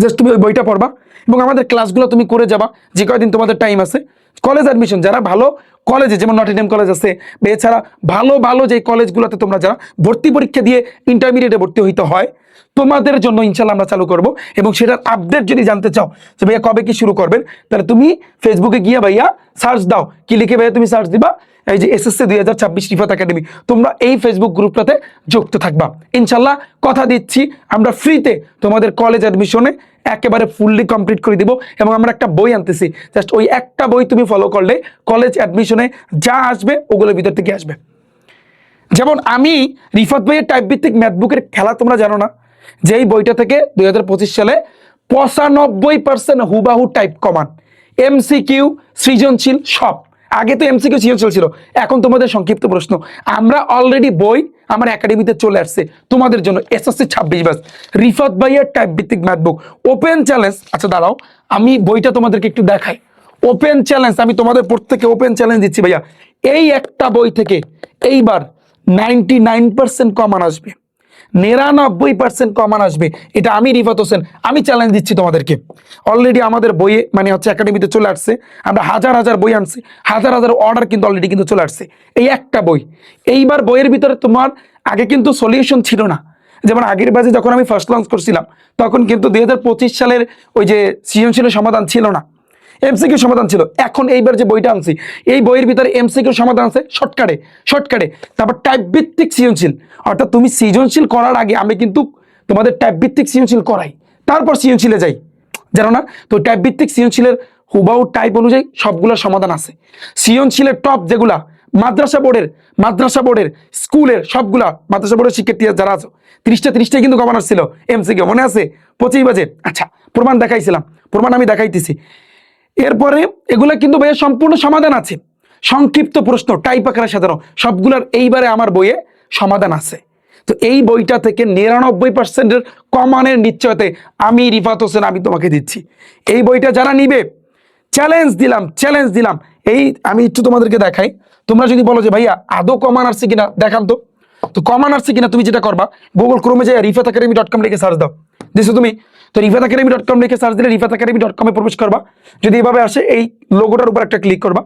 জাস্ট তুমি ওই বইটা পড়বা এবং আমাদের ক্লাসগুলো তুমি করে যাবা যে কয়দিন তোমাদের টাইম আছে। কলেজ অ্যাডমিশন যারা ভালো কলেজে, যেমন নটিংহাম কলেজ আছে, এছাড়া ভালো যে কলেজগুলোতে তোমরা যারা ভর্তি পরীক্ষা দিয়ে ইন্টারমিডিয়েটে ভর্তি হইতে হয়, তোমাদের জন্য ইনশাল্লাহ আমরা চালু করব। এবং সেটার আপডেট যদি জানতে চাও যে ভাইয়া কবে কি শুরু করবেন, তাহলে তুমি ফেসবুকে গিয়ে ভাইয়া সার্চ দাও, কি লিখে ভাইয়া তুমি সার্চ দিবা, এই যে এসএসসি 2026 রিফাত একাডেমি, তোমরা এই ফেসবুক গ্রুপটাতে যুক্ত থাকবা। ইনশাল্লাহ কথা দিচ্ছি, আমরা ফ্রিতে তোমাদের কলেজ অ্যাডমিশনে একেবারে ফুললি কমপ্লিট করে দিব। এবং আমরা একটা বই আনতেছি, জাস্ট ওই একটা বই তুমি ফলো করলে কলেজ অ্যাডমিশনে যা আসবে ওগুলোর ভিতর থেকে আসবে। যেমন আমি রিফাত ভাইয়ের টাইপ ভিত্তিক ম্যাথবুকের খেলা তোমরা জানো না, যে এই বইটা থেকে 2025 সালে 95% হুবাহু টাইপ কমান, এমসিকিউ সৃজনশীল সব। আগে তো এমসিকিউ সৃজনশীল ছিল, এখন তোমাদের সংক্ষিপ্ত প্রশ্ন। আমরা অলরেডি বই আমার একাডেমিতে চলে আসছে তোমাদের জন্য, এসএসসি 26 ব্যাচ রিফাত ভাইয়ের টাইপ ভিত্তিক ম্যাথবুক ওপেন চ্যালেঞ্জ। আচ্ছা দাঁড়াও, আমি বইটা তোমাদেরকে একটু দেখাই। ওপেন চ্যালেঞ্জ, আমি তোমাদের প্রত্যেককে ওপেন চ্যালেঞ্জ দিচ্ছি ভাইয়া, এই একটা বই থেকে এইবার 99% কমান আসবে, 99% কমান আসবে, এটা আমি রিফাত হোসেন আমি চ্যালেঞ্জ দিচ্ছি তোমাদেরকে। অলরেডি আমাদের বইয়ে মানে হচ্ছে একাডেমিতে চলে আসছে, আমরা হাজার হাজার বই আনছি, হাজার হাজার অর্ডার কিন্তু অলরেডি কিন্তু চলে আসছে এই একটা বই। এইবার বইয়ের ভিতরে তোমার আগে কিন্তু সলিউশন ছিল না, যেমন আগের বাজে যখন আমি ফার্স্ট লঞ্চ করছিলাম তখন কিন্তু 2025 সালের ওই যে সৃজনশীলের সমাধান ছিল না, এমসিকিউ সমাধান ছিল। এখন এইবার যে বইটা আনছি এই বইয়ের ভিতরে এমসিকিউ সমাধান আছে শর্টকাটে শর্টকাটে, তারপর টাইপ ভিত্তিক সৃজনশীল, অর্থাৎ তুমি সৃজনশীল করার আগে আমি কিন্তু তোমাদের টাইপ ভিত্তিক সৃজনশীল করাই, তারপর সৃজনশীলে যাই, জানো না? তো টাইপ ভিত্তিক সৃজনশীলের হুবাহু টাইপ অনুযায়ী সবগুলোর সমাধান আছে। সৃজনশীলের টপ যেগুলা মাদ্রাসা বোর্ডের স্কুলের সবগুলা মাদ্রাসা বোর্ডের শিক্ষার্থী যারা আছো 30টা কিন্তু কমন আসছিল এমসিকিউ, মনে আছে 25 বাজে? আচ্ছা, প্রমাণ দেখাইছিলাম, প্রমাণ আমি দেখাইতেছি। এরপরে এগুলা কিন্তু ভাইয়া সম্পূর্ণ সমাধান আছে, সংক্ষিপ্ত প্রশ্ন টাইপ আকারে সাজানো, সবগুলার এইবারে আমার বইয়ে সমাধান আছে। তো এই বইটা থেকে 99%-এর কমানের নিশ্চয়তে আমি রিফাত হোসেন আমি তোমাকে দিচ্ছি। এই বইটা যারা নিবে চ্যালেঞ্জ দিলাম। এই আমি একটু তোমাদেরকে দেখাই, তোমরা যদি বলো যে ভাইয়া আদৌ কমান আসছে কিনা দেখান তো। তো কমান আসছে কিনা তুমি যেটা করবা, গুগল ক্রোমে যাই rifatacademy.com লিখে সার্চ দাও, দেখছো তুমি? তো rifatacademy.com লিখে সার্চ দিলে rifatacademy.com-এ প্রবেশ করবা, যদি এভাবে আসে এই লোগোটার উপর একটা ক্লিক করবা,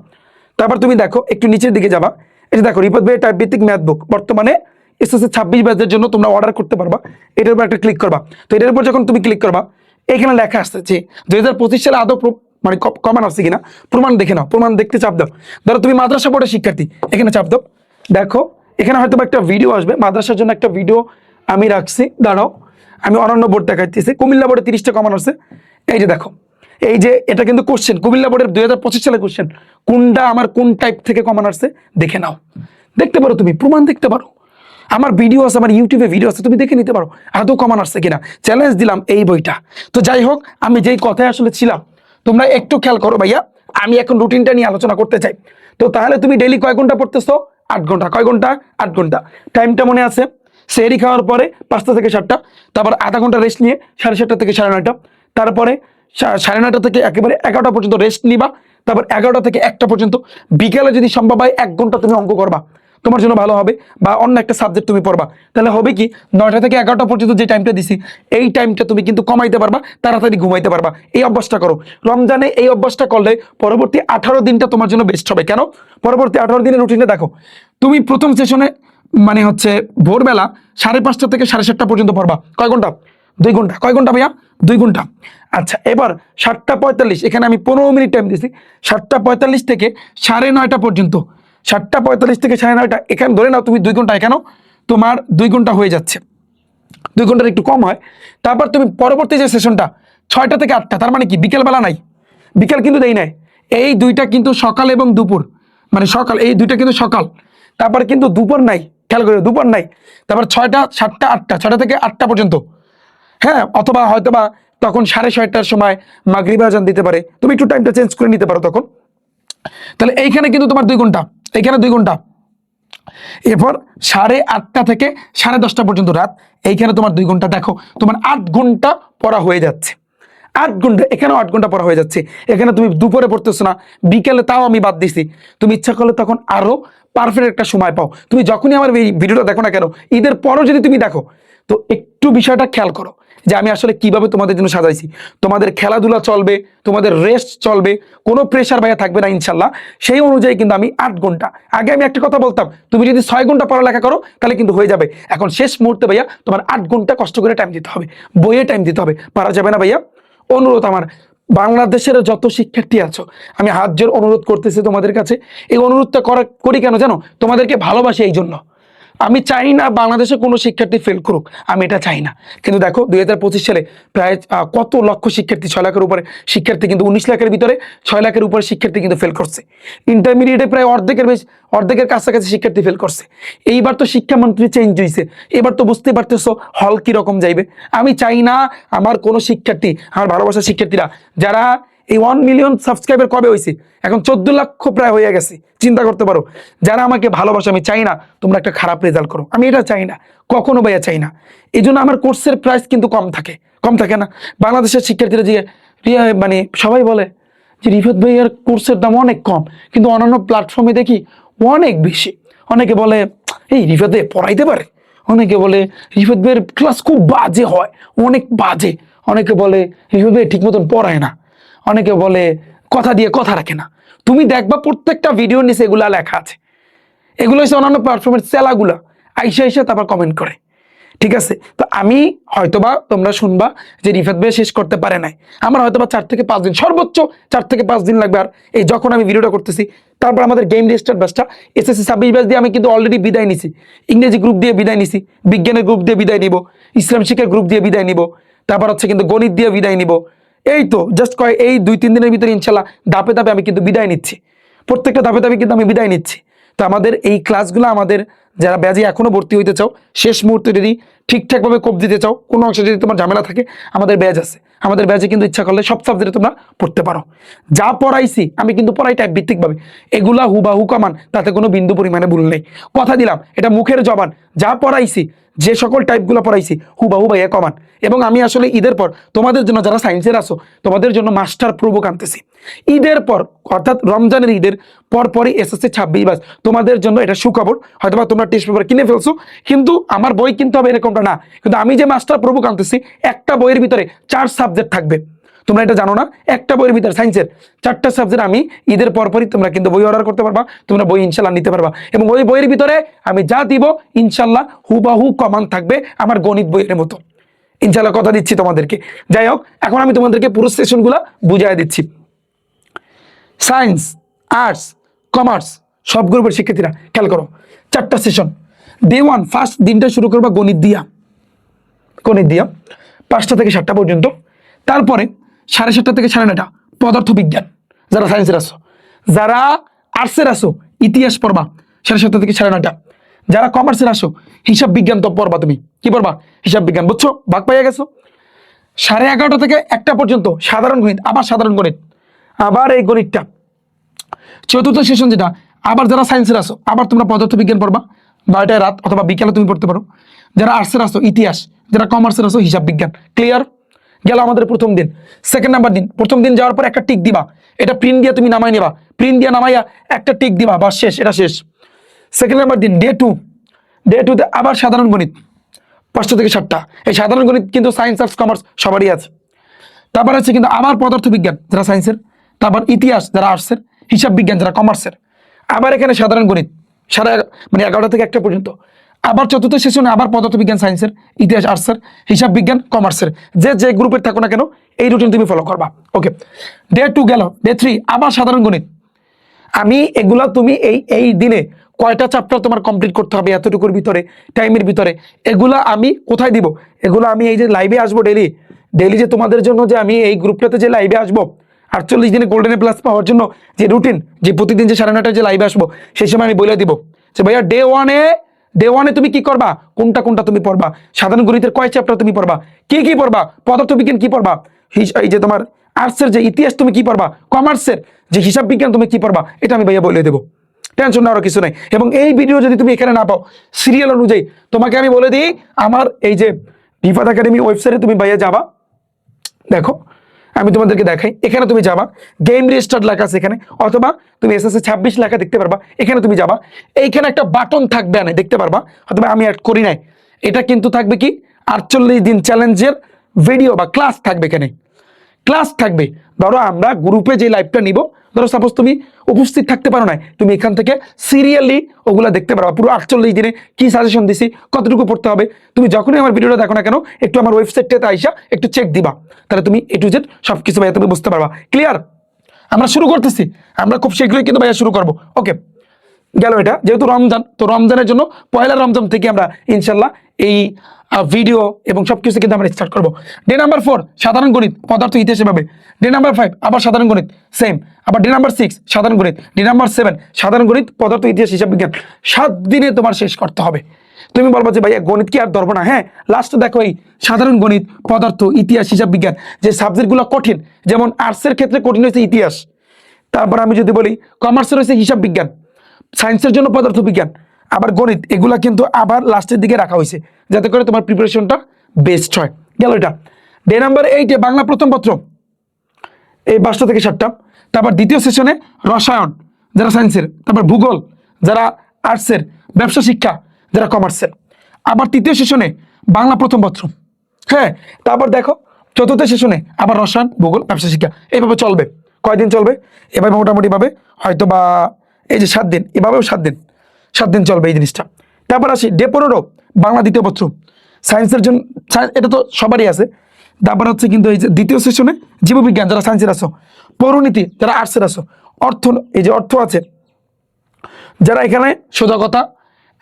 তারপর তুমি দেখো একটু নিচের দিকে যাবা, এই যে দেখো রিফাত ভাই টাইপ ভিত্তিক ম্যাথ বুক বর্তমানে এসএসসি 26 ব্যাচের জন্য তোমরা অর্ডার করতে পারবা, এটার উপর একটা ক্লিক করবা। তো এটার উপর যখন তুমি ক্লিক করবা এখানে লেখা আসছে যে 2025 সালে আদৌ মানে কমান আসছে কিনা প্রমাণ দেখে নাও, প্রমাণ দেখতে চাপ দাও। ধরো তুমি মাদ্রাসা বোর্ডের শিক্ষার্থী, এখানে চাপ দাও, দেখো এখানে হয়তো একটা ভিডিও আসবে, মাদ্রাসার জন্য একটা ভিডিও আমি রাখছি, দাঁড়াও আমি অনন্য বোর্ড দেখাইতেছি। কুমিল্লা বোর্ডে 30টা কমান আসছে, এই যে দেখো, এই যে এটা কিন্তু কোশ্চেন কুমিল্লা বোর্ডের 2025 সালে কোশ্চেন, কোনটা আমার কোন টাইপ থেকে কমান আসছে দেখে নাও, দেখতে পারো তুমি, প্রমাণ দেখতে পারো, আমার ভিডিও আছে, আমার ইউটিউবে ভিডিও আছে, তুমি দেখে নিতে পারো আদৌ কমান আসছে কিনা। চ্যালেঞ্জ দিলাম এই বইটা। তো যাই হোক, আমি যেই কথায় আসলে ছিলাম তোমরা একটু খেয়াল করো ভাইয়া, আমি এখন রুটিনটা নিয়ে আলোচনা করতে চাই। তো তাহলে তুমি ডেইলি কয় ঘন্টা পড়তেছো? 8 ঘন্টা। কয় ঘন্টা? 8 ঘন্টা। টাইমটা মনে আছে, সেহরি খাওয়ার পরে 5টা থেকে 7টা, তারপর আধা ঘন্টা রেস্ট নিয়ে 7:30 থেকে 9:30, তারপরে 9:30 থেকে একেবারে 11টা পর্যন্ত রেস্ট নিবা, তারপর 11টা থেকে 1টা পর্যন্ত। বিকেলে যদি সম্ভব হয় 1 ঘন্টা তুমি অঙ্ক করবা, তোমার জন্য ভালো হবে, বা অন্য একটা সাবজেক্ট তুমি পড়বা। তাহলে হবে কি 9টা থেকে 11টা পর্যন্ত যে টাইমটা দিছি এই টাইমটা তুমি কিন্তু কমাইতে পারবা, তাড়াতাড়ি ঘুমাইতে পারবা। এই অভ্যাসটা করো রমজানে, এই অভ্যাসটা করলে পরবর্তী 18 দিনটা তোমার জন্য বেস্ট হবে। কেন? পরবর্তী 18 দিনের রুটিনে দেখো, তুমি প্রথম সেশনে মানে হচ্ছে ভোরবেলা 5:30 থেকে 7:30 পর্যন্ত পড়বা। কয় ঘন্টা? 2 ঘন্টা। কয় ঘন্টা ভাইয়া? 2 ঘন্টা। আচ্ছা, এবার 7:45, এখানে আমি 15 মিনিট টাইম দিছি, 7:45 থেকে 9:30 পর্যন্ত, 7:45 থেকে 9:30, এখানে ধরে নাও তুমি 2 ঘন্টা, এখানেও তোমার 2 ঘন্টা হয়ে যাচ্ছে, 2 ঘন্টার একটু কম হয়। তারপর তুমি পরবর্তী যে সেশনটা 6টা থেকে 8টা, তার মানে কি বিকেলবেলা নাই, বিকেল কিন্তু দেই নাই, এই দুইটা কিন্তু সকাল এবং দুপুর, মানে সকাল, এই দুইটা কিন্তু সকাল, তারপর কিন্তু দুপুর নাই, খেয়াল করে দুপুর নাই। তারপর 6টা 7টা 8টা, 6টা থেকে 8টা পর্যন্ত, হ্যাঁ, অথবা হয়তোবা তখন 6:30টার সময় মাগরিব আজান দিতে পারে, তুমি একটু টাইমটা চেঞ্জ করে নিতে পারো তখন। তাহলে এইখানে কিন্তু তোমার 2 ঘন্টা, এইখানে 2 ঘন্টা। এরপর 8:30 থেকে 10:30 পর্যন্ত রাত, এইখানে তোমার 2 ঘন্টা। দেখো তোমার 8 ঘন্টা পড়া হয়ে যাচ্ছে, 8 ঘন্টা, এখানেও 8 ঘন্টা পড়া হয়ে যাচ্ছে। এখানে তুমি দুপুরে পড়তেছো না, বিকেলে, তাও আমি বাদ দিছি, তুমি ইচ্ছা করলে তখন আরো পারফেক্ট একটা সময় পাও। তুমি যখনই আমার এই ভিডিওটা দেখো না কেন, ঈদের পরও যদি তুমি দেখো, তো একটু বিষয়টা খেয়াল করো যে আমি আসলে কিভাবে তোমাদের জন্য সাজাইছি। তোমাদের খেলাধুলা চলবে, তোমাদের রেস্ট চলবে, কোনো প্রেশার ভাইয়া থাকবে না ইনশাল্লাহ। সেই অনুযায়ী কিন্তু আমি 8 ঘন্টা, আগে আমি একটা কথা বলতাম তুমি যদি 6 ঘন্টা পড়ালেখা করো তাহলে কিন্তু হয়ে যাবে, এখন শেষ মুহূর্তে ভাইয়া তোমার 8 ঘন্টা কষ্ট করে টাইম দিতে হবে, বইয়ে টাইম দিতে হবে, পারা যাবে না ভাইয়া। অনুরোধ আমার, বাংলাদেশের যত শিক্ষার্থী আছো আমি হাত জোর অনুরোধ করতেছি তোমাদের কাছে। এই অনুরোধটা করি কেন জানো? তোমাদেরকে ভালোবাসি এই জন্য। আমি চাই না বাংলাদেশে কোনো শিক্ষার্থী ফেল করুক, আমি এটা চাই না। কিন্তু দেখো 2025 সালে প্রায় কত লক্ষ শিক্ষার্থী, 6 লাখের উপরে শিক্ষার্থী, কিন্তু 19 লাখের ভিতরে 6 লাখের উপরে শিক্ষার্থী কিন্তু ফেল করছে। ইন্টারমিডিয়েটে প্রায় অর্ধেকের কাছাকাছি শিক্ষার্থী ফেল করছে। এইবার তো শিক্ষামন্ত্রী চেঞ্জ হয়েছে, এবার তো বুঝতে পারতেছো হল কিরকম যাইবে। আমি চাই না আমার কোনো শিক্ষার্থী, আমার ভালোবাসার শিক্ষার্থীরা যারা এই 1 মিলিয়ন সাবস্ক্রাইবার কবে হয়েছে, এখন 14 লক্ষ প্রায় হয়ে গেছে, চিন্তা করতে পারো। যারা আমাকে ভালোবাসে, আমি চাই না তোমরা একটা খারাপ রেজাল্ট করো, আমি এটা চাই না, কখনো ভাইয়া চাই না। এই জন্য আমার কোর্সের প্রাইস কিন্তু কম থাকে না। বাংলাদেশের শিক্ষার্থীরা যে মানে সবাই বলে যে রিফাত ভাইয়ার কোর্সের দাম অনেক কম, কিন্তু অন্যান্য প্ল্যাটফর্মে দেখি অনেক বেশি। অনেকে বলে এই রিফাত ভাই পড়াইতে পারে, অনেকে বলে রিফাত ভাইয়ের ক্লাস খুব বাজে হয়, অনেক বাজে। অনেকে বলে রিফাত ভাই ঠিক মতন পড়ায় না, অনেকে বলে কথা দিয়ে কথা রাখে না। তুমি দেখবা প্রত্যেকটা ভিডিওর নিচে এগুলা লেখা আছে। এগুলো হচ্ছে অন্যান্য প্ল্যাটফর্মের সেলাগুলা আইসা আইসা তারপর কমেন্ট করে। ঠিক আছে, তো আমি হয়তোবা তোমরা শুনবা যে রিফাত ভাই শেষ করতে পারে নাই, আমার হয়তোবা 4 থেকে 5 দিন, সর্বোচ্চ 4 থেকে 5 দিন লাগবে। আর এই যখন আমি ভিডিওটা করতেছি তারপর আমাদের গেম রেজিস্টার্ড ব্যাচটা এসএসসি 26 ব্যাচ দিয়ে আমি কিন্তু অলরেডি বিদায় নিছি। ইংরেজি গ্রুপ দিয়ে বিদায় নিছি, বিজ্ঞানের গ্রুপ দিয়ে বিদায় নিব, ইসলাম শিক্ষার গ্রুপ দিয়ে বিদায় নিব, তারপর হচ্ছে কিন্তু গণিত দিয়ে বিদায় নিব। এই তো জাস্ট এই 2-3 দিনের ভিতরে ইনশাল্লাহ ধাপে ধাপে আমি কিন্তু বিদায় নিচ্ছি, প্রত্যেকটা ধাপে ধাপে কিন্তু আমি বিদায় নিচ্ছি। তো আমাদের এই ক্লাসগুলো আমাদের যারা ব্যাচে এখনো ভর্তি হইতে চাও, শেষ মুহূর্তে যদি ঠিকঠাকভাবে কোপ দিতে চাও, কোনো অংশে যদি তোমার ঝামেলা থাকে, আমাদের ব্যাচ আছে। আমাদের ব্যাচে কিন্তু ইচ্ছা করলে সব সাবজেক্টে তোমরা পড়তে পারো। যা পড়াইছি আমি কিন্তু পড়াই টাইপ ভিত্তিকভাবে, এগুলা হুবাহু কমান, তাতে কোনো বিন্দু পরিমাণে ভুল নেই। কথা দিলাম এটা মুখের জবান, যা পড়াইছি যে সকল টাইপগুলো পড়াইছি হুবাহু ভাইয়া কমান। এবং আমি আসলে ঈদের পর তোমাদের জন্য যারা সায়েন্সের আসো তোমাদের জন্য মাস্টার প্রুফও আনতেছি। ঈদের পর অর্থাৎ রমজানের ঈদের পরপরই এসএসসি 26 ব্যাচ তোমাদের জন্য এটা সুখবর। হয়তোবা তোমরা টেস্ট পেপার কিনে ফেলছো, কিন্তু আমার বই কিনতে হবে এরকমটা না। কিন্তু আমি যে মাস্টার প্রুফ আনতেছি, একটা বইয়ের ভিতরে 4 সাবজেক্ট থাকবে। তোমরা এটা জানো না, একটা বইয়ের ভিতরে সায়েন্সের 4টা সাবজেক্ট আমি ঈদের পরপরই তোমরা কিন্তু বই অর্ডার করতে পারবা, তোমরা বই ইনশাল্লাহ নিতে পারবা। এবং ওই বইয়ের ভিতরে আমি যা দিব ইনশাল্লাহ হুবাহু কমান থাকবে আমার গণিত বইয়ের মতো, ইনশাল্লাহ কথা দিচ্ছি তোমাদেরকে। যাই হোক, এখন আমি তোমাদেরকে পুরো সেশনগুলো বুঝাই দিচ্ছি। সায়েন্স, আর্টস, কমার্স সব গ্রুপের শিক্ষার্থীরা খেয়াল করো, 4টা সেশন। ডে 1 ফার্স্ট দিনটা শুরু করবা গণিত দিয়া, 5টা থেকে 7টা পর্যন্ত। তারপরে 7:30 থেকে 9:30 পদার্থ বিজ্ঞান, যারা সায়েন্সের আসো। যারা আর্টসের আসো ইতিহাস পড়বা 7:30 থেকে 9:30। যারা কমার্সের আসো হিসাব বিজ্ঞান তো পড়বা। তুমি কি পড়বা? হিসাব বিজ্ঞান, বুঝছো? ভাগ পাইয়া গেছো। 11:30 থেকে 1টা পর্যন্ত সাধারণ গণিত, আবার সাধারণ গণিত, আবার এই গণিতটা। 4র্থ সেশন যেটা, আবার যারা সায়েন্সের আসো আবার তোমরা পদার্থ বিজ্ঞান পড়বা 12টায় রাত, অথবা বিকেলে তুমি পড়তে পারো। যারা আর্টসের আসো ইতিহাস, যারা কমার্সের আসো হিসাব বিজ্ঞান। ক্লিয়ার? গেল আমাদের প্রথম দিন। সেকেন্ড নাম্বার দিন, প্রথম দিন যাওয়ার পর একটা টিক দিবা, এটা প্রিন্ট দিয়ে তুমি নামাই নেবা, প্রিন্ট দিয়ে নামাইয়া একটা টিক দিবা, বাস শেষ, এটা শেষ। সেকেন্ড নাম্বার দিন ডে 2, ডে 2তে আবার সাধারণ গণিত 5টা থেকে 7টা। এই সাধারণ গণিত কিন্তু সায়েন্স আর্টস কমার্স সবারই আছে। তারপর আছে কিন্তু আবার পদার্থ বিজ্ঞান যারা সায়েন্সের, তারপর ইতিহাস যারা আর্টসের, হিসাব বিজ্ঞান যারা কমার্সের। আবার এখানে সাধারণ গণিত 11:30 থেকে 1টা পর্যন্ত। আবার 4র্থ সেশনে আবার পদার্থ বিজ্ঞান সায়েন্সের, ইতিহাস আর্টসের, হিসাব বিজ্ঞান কমার্সের। যে গ্রুপের থাকো না কেন এই রুটিন তুমি ফলো করবা। ওকে, ডে 2 গেল। ডে 3 আবার সাধারণ গণিত। আমি এগুলা তুমি এই দিনে কয়টা চ্যাপ্টার তোমার কমপ্লিট করতে হবে এতটুকুর ভিতরে, টাইমের ভিতরে, এগুলা আমি কোথায় দিব? এগুলো আমি এই যে লাইভে আসবো ডেইলি যে তোমাদের জন্য যে আমি এই গ্রুপটাতে যে লাইভে আসবো 48 দিনে গোল্ডেন প্লাস পাওয়ার জন্য যে রুটিন, যে প্রতিদিন যে 9:30 যে লাইভে আসবো, সেই সময় আমি বলে দিব যে ভাইয়া ডে ওয়ানে তুমি কি করবা, কোনটা তুমি পড়বা, সাধারণ গণিতের কয় চ্যাপ্টার তুমি পড়বা, কি পড়বা, পদার্থ বিজ্ঞান কি পড়বা, এই যে তোমার আর্টসের যে ইতিহাস তুমি কি পড়বা, কমার্সের যে হিসাব বিজ্ঞান তুমি কি পড়বা, এটা আমি ভাইয়া বলে দেবো। টেনশন নেওয়ার কিছু নাই। এবং এই ভিডিও যদি তুমি এখানে না পাও সিরিয়াল অনুযায়ী, তোমাকে আমি বলে দিই আমার এই যে রিফাত একাডেমি ওয়েবসাইটে তুমি ভাইয়া যাবা, দেখো আমি তোমাদেরকে দেখাই, এখানে তুমি যাবা, গেম রেজিস্টার্ড লেখা আছে এখানে, অথবা তুমি এসএসসি 26 লেখা দেখতে পারবা, এখানে তুমি যাবা, এইখানে একটা বাটন থাকবে না দেখতে পারবা, অথবা আমি অ্যাড করি নাই, এটা কিন্তু থাকবে কি 48 দিন চ্যালেঞ্জের ভিডিও বা ক্লাস থাকবে। এখানে ক্লাস থাকবে। ধরো আমরা গ্রুপে যে লাইভটা নিব, ধরো সাপোজ তুমি উপস্থিত থাকতে পারো না, তুমি এখান থেকে সিরিয়ালি ওগুলা দেখতে পারবা, পুরো 48 দিনে কি সাজেশন দিছি, কতটুকু পড়তে হবে। তুমি যখনই আমার ভিডিওটা দেখো না কেন একটু আমার ওয়েবসাইটটাতে আইসা একটু চেক দিবা, তাহলে তুমি A to Z সবকিছু ভাইয়া তুমি বুঝতে পারবা। ক্লিয়ার? আমরা শুরু করতেছি, আমরা খুব শীঘ্রই কিন্তু ভাইয়া শুরু করবো। ওকে, গেল এটা। যেহেতু রমজান, তো রমজানের জন্য পয়লা রমজান থেকে আমরা ইনশাল্লাহ এই ভিডিও এবং সবকিছু কিন্তু আমরা স্টার্ট করবো। ডে নাম্বার 4 সাধারণ গণিত পদার্থ ইতিহাসে পাবে। ডে নাম্বার 5 আবার সাধারণ গণিত সেম, আবার ডে নাম্বার 6 সাধারণ গণিত, ডে নাম্বার 7 সাধারণ গণিত পদার্থ ইতিহাস হিসাব বিজ্ঞান। 7 দিনে তোমার শেষ করতে হবে। তুমি বলবো যে ভাইয়া গণিত কি আর ধরবো না? হ্যাঁ, লাস্টে দেখো এই সাধারণ গণিত পদার্থ ইতিহাস হিসাব বিজ্ঞান যে সাবজেক্টগুলো কঠিন, যেমন আর্টসের ক্ষেত্রে কঠিন হয়েছে ইতিহাস, তারপর আমি যদি বলি কমার্সের হয়েছে হিসাব বিজ্ঞান, সায়েন্সের জন্য পদার্থ বিজ্ঞান, আবার গণিত, এগুলা কিন্তু আবার লাস্টের দিকে রাখা হয়েছে যাতে করে তোমার প্রিপারেশনটা বেস্ট হয়। গেল এটা। ডে নাম্বার 8 বাংলা প্রথম পত্র এই 5টা থেকে 7টা। তারপর দ্বিতীয় সেশনে রসায়ন যারা সায়েন্সের, তারপর ভূগোল যারা আর্টসের, ব্যবসা শিক্ষা যারা কমার্সের। আবার তৃতীয় সেশনে বাংলা প্রথম পত্র। হ্যাঁ, তারপর দেখো চতুর্থ সেশনে আবার রসায়ন, ভূগোল, ব্যবসা শিক্ষা। এইভাবে চলবে। কয়দিন চলবে? এভাবে মোটামুটি ভাবে হয়তো বা এই যে 7 দিন, এভাবেও 7 দিন চলবে এই জিনিসটা। তারপর আসি ডে 15 বাংলা দ্বিতীয় পত্র সায়েন্সের জন্য, এটা তো সবারই আছে। তারপর হচ্ছে কিন্তু এই যে দ্বিতীয় সেশনে জীববিজ্ঞান যারা সায়েন্সের আছো, পৌরনীতি যারা আর্টসের আছো, অর্থ এই যে অর্থ আছে যারা এখানে সোজা কথা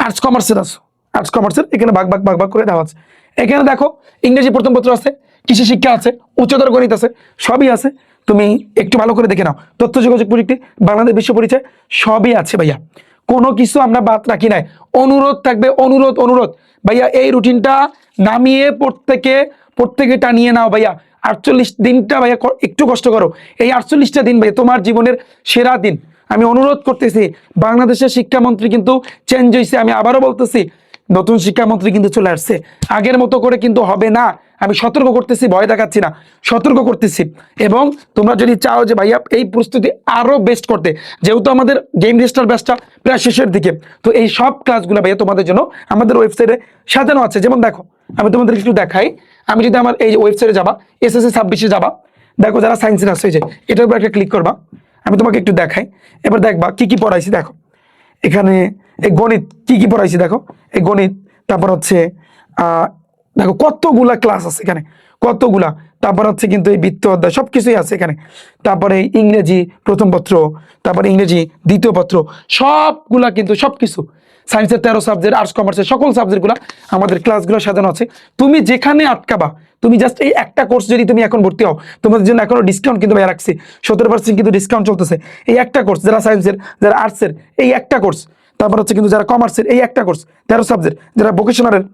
আর্টস কমার্সের আছো, আর্টস কমার্সের এখানে ভাগ ভাগ করে দেওয়া আছে। এখানে দেখো ইংরেজি প্রথম পত্র আছে, কৃষি শিক্ষা আছে, উচ্চতর গণিত আছে, সবই আছে। তুমি একটু ভালো করে দেখে নাও। তথ্য যোগাযোগ প্রযুক্তি, বাংলাদেশ বিশ্ব পরিচয় সবই আছে ভাইয়া, কোনো কিছু আমরা বাদ রাখি নাই। অনুরোধ থাকবে, অনুরোধ ভাইয়া, এই রুটিনটা নামিয়ে প্রত্যেকে টানিয়ে নাও ভাইয়া। 48 দিনটা ভাইয়া একটু কষ্ট করো। এই 48টা দিন ভাইয়া তোমার জীবনের সেরা দিন। আমি অনুরোধ করতেছি, বাংলাদেশের শিক্ষামন্ত্রী কিন্তু চেঞ্জ হয়েছে। আমি আবারও বলতেছি, নতুন শিক্ষামন্ত্রী কিন্তু চলে আসছে। আগের মতো করে কিন্তু হবে না। আমি সতর্ক করতেছি, ভয় দেখাচ্ছি না, সতর্ক করতেছি। এবং তোমরা যদি চাও যে ভাইয়া এই প্রস্তুতি আরো বেস্ট করতে, যেহেতু আমাদের গেম রেজিস্টার ব্যাচটা প্রায় শেষের দিকে, তো এই সব ক্লাসগুলো ভাইয়া তোমাদের জন্য আমাদের ওয়েবসাইটে সাজানো আছে। যেমন দেখো, আমি তোমাদের একটু দেখাই। আমি যদি আমার এই ওয়েবসাইটে যাবা, SSC 26-এ যাবা, দেখো যারা সায়েন্সের আছে যে এটার উপর একটা ক্লিক করবা। আমি তোমাকে একটু দেখাই। এবার দেখবা কি কি পড়াইছি। দেখো এখানে এই গণিত কি পড়াইছি, দেখো এই গণিত। তারপর হচ্ছে দেখো কতগুলা ক্লাস আছে এখানে, কতগুলা। তারপর হচ্ছে কিন্তু এই বৃত্ত অধ্যায় সবকিছুই আছে এখানে। তারপরে ইংরেজি প্রথম পত্র, তারপরে ইংরেজি দ্বিতীয় পত্র, সবগুলা কিন্তু সবকিছু। সায়েন্সের 13 সাবজেক্ট, আর্টস কমার্সের সকল সাবজেক্টগুলো আমাদের ক্লাসগুলো সাজানো আছে। তুমি যেখানে আটকাবা, তুমি জাস্ট এই একটা কোর্স যদি তুমি এখন ভর্তি হও, তোমাদের জন্য এখনো ডিসকাউন্ট কিন্তু ভাই রাখছি, 17% কিন্তু ডিসকাউন্ট চলতেছে। এই একটা কোর্স, যারা সায়েন্সের, যারা আর্টসের এই একটা কোর্স, তারপর হচ্ছে কিন্তু যারা কমার্সের এই একটা কোর্স, 13 সাবজেক্ট, যারা ভোকেশনালের,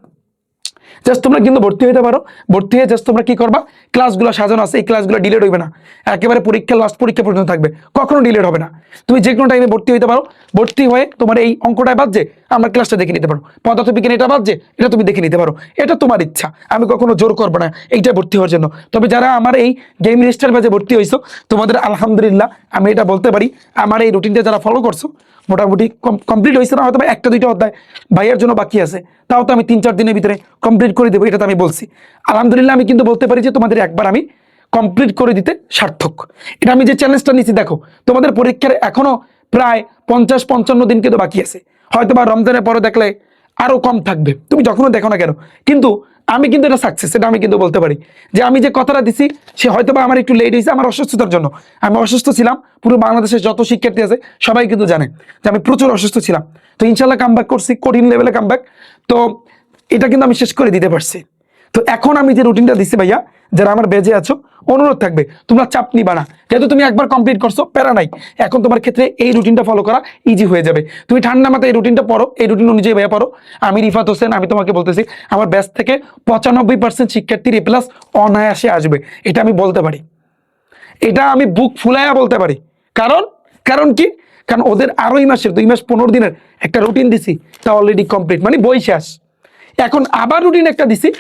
জাস্ট তোমরা কিন্তু ভর্তি হইতে পারো। ভর্তি হয়ে জাস্ট তোমরা কি করবা, ক্লাসগুলো সাজানো আছে, এই ক্লাসগুলো ডিলেট হইবে না, একেবারে পরীক্ষা লাস্ট পরীক্ষা পর্যন্ত থাকবে, কখনো ডিলেট হবে না। তুমি যে কোনো টাইমে ভর্তি হইতে পারো। ভর্তি হয়ে তোমার এই অঙ্কটায় বাজছে, আমরা ক্লাসটা দেখে নিতে পারো। পদার্থবিজ্ঞান এটা বাজছে, এটা তুমি দেখে নিতে পারো। এটা তোমার ইচ্ছা, আমি কখনো জোর করবো না এইটা ভর্তি হওয়ার জন্য। তবে যারা আমার এই গেম রেজিস্টার ব্যাচে ভর্তি হয়েছো, তোমাদের আলহামদুলিল্লাহ আমি এটা বলতে পারি, আমার এই রুটিনটা যারা ফলো করছো মোটামুটি কমপ্লিট হয়েছে না, হয়তো 1-2টা অধ্যায় ভাইয়ের জন্য বাকি আছে, তাও তো আমি 3-4 দিনের ভিতরে কমপ্লিট করে দেবো, এটা তো আমি বলছি। আলহামদুলিল্লাহ আমি কিন্তু বলতে পারি যে তোমাদের একবার আমি কমপ্লিট করে দিতে সার্থক। এটা আমি যে চ্যালেঞ্জটা নিচ্ছি, দেখো তোমাদের পরীক্ষার এখনো প্রায় 50-55 দিন কিন্তু বাকি আছে। হয়তো বা রমজানের পরে দেখলে আরো কম থাকবে, তুমি যখনও দেখো না কেন। কিন্তু আমি কিন্তু এটা সাকসেস, এটা আমি কিন্তু বলতে পারি যে আমি যে কথাটা দিছি সে হয়তো বা আমার একটু লেট হয়েছে আমার অসুস্থতার জন্য। আমি অসুস্থ ছিলাম, পুরো বাংলাদেশের যত শিক্ষার্থী আছে সবাই কিন্তু জানে যে আমি প্রচুর অসুস্থ ছিলাম। তো ইনশাল্লাহ কামব্যাক করছি, কঠিন লেভেলে কামব্যাক। তো এটা কিন্তু আমি শেষ করে দিতে পারছি। তো এখন আমি যে রুটিনটা দিচ্ছি ভাইয়া, যারা আমার বেজে আছো, অনুরোধ থাকবে তোমরা চাপ নিবা না, যেহেতু তুমি একবার কমপ্লিট করছো, প্যারা নাই। এখন তোমার ক্ষেত্রে এই রুটিনটা ফলো করা ইজি হয়ে যাবে। তুমি ঠান্ডা মাথায় এই রুটিনটা পড়ো, এই রুটিন অনুযায়ী ভাইয়া পড়ো। আমি রিফাত হোসেন, আমি তোমাকে বলতেছি আমার ব্যাচ থেকে 95% শিক্ষার্থীর A+ অনায়াসে আসবে, এটা আমি বলতে পারি। এটা আমি বুক ফুলাইয়া বলতে পারি। কারণ কি, কারণ ওদের আড়াই মাসের 2 মাস 15 দিনের একটা রুটিন দিছি, তা অলরেডি কমপ্লিট, মানে বই শেষ। এখন আবার রুটিন একটা দিছি,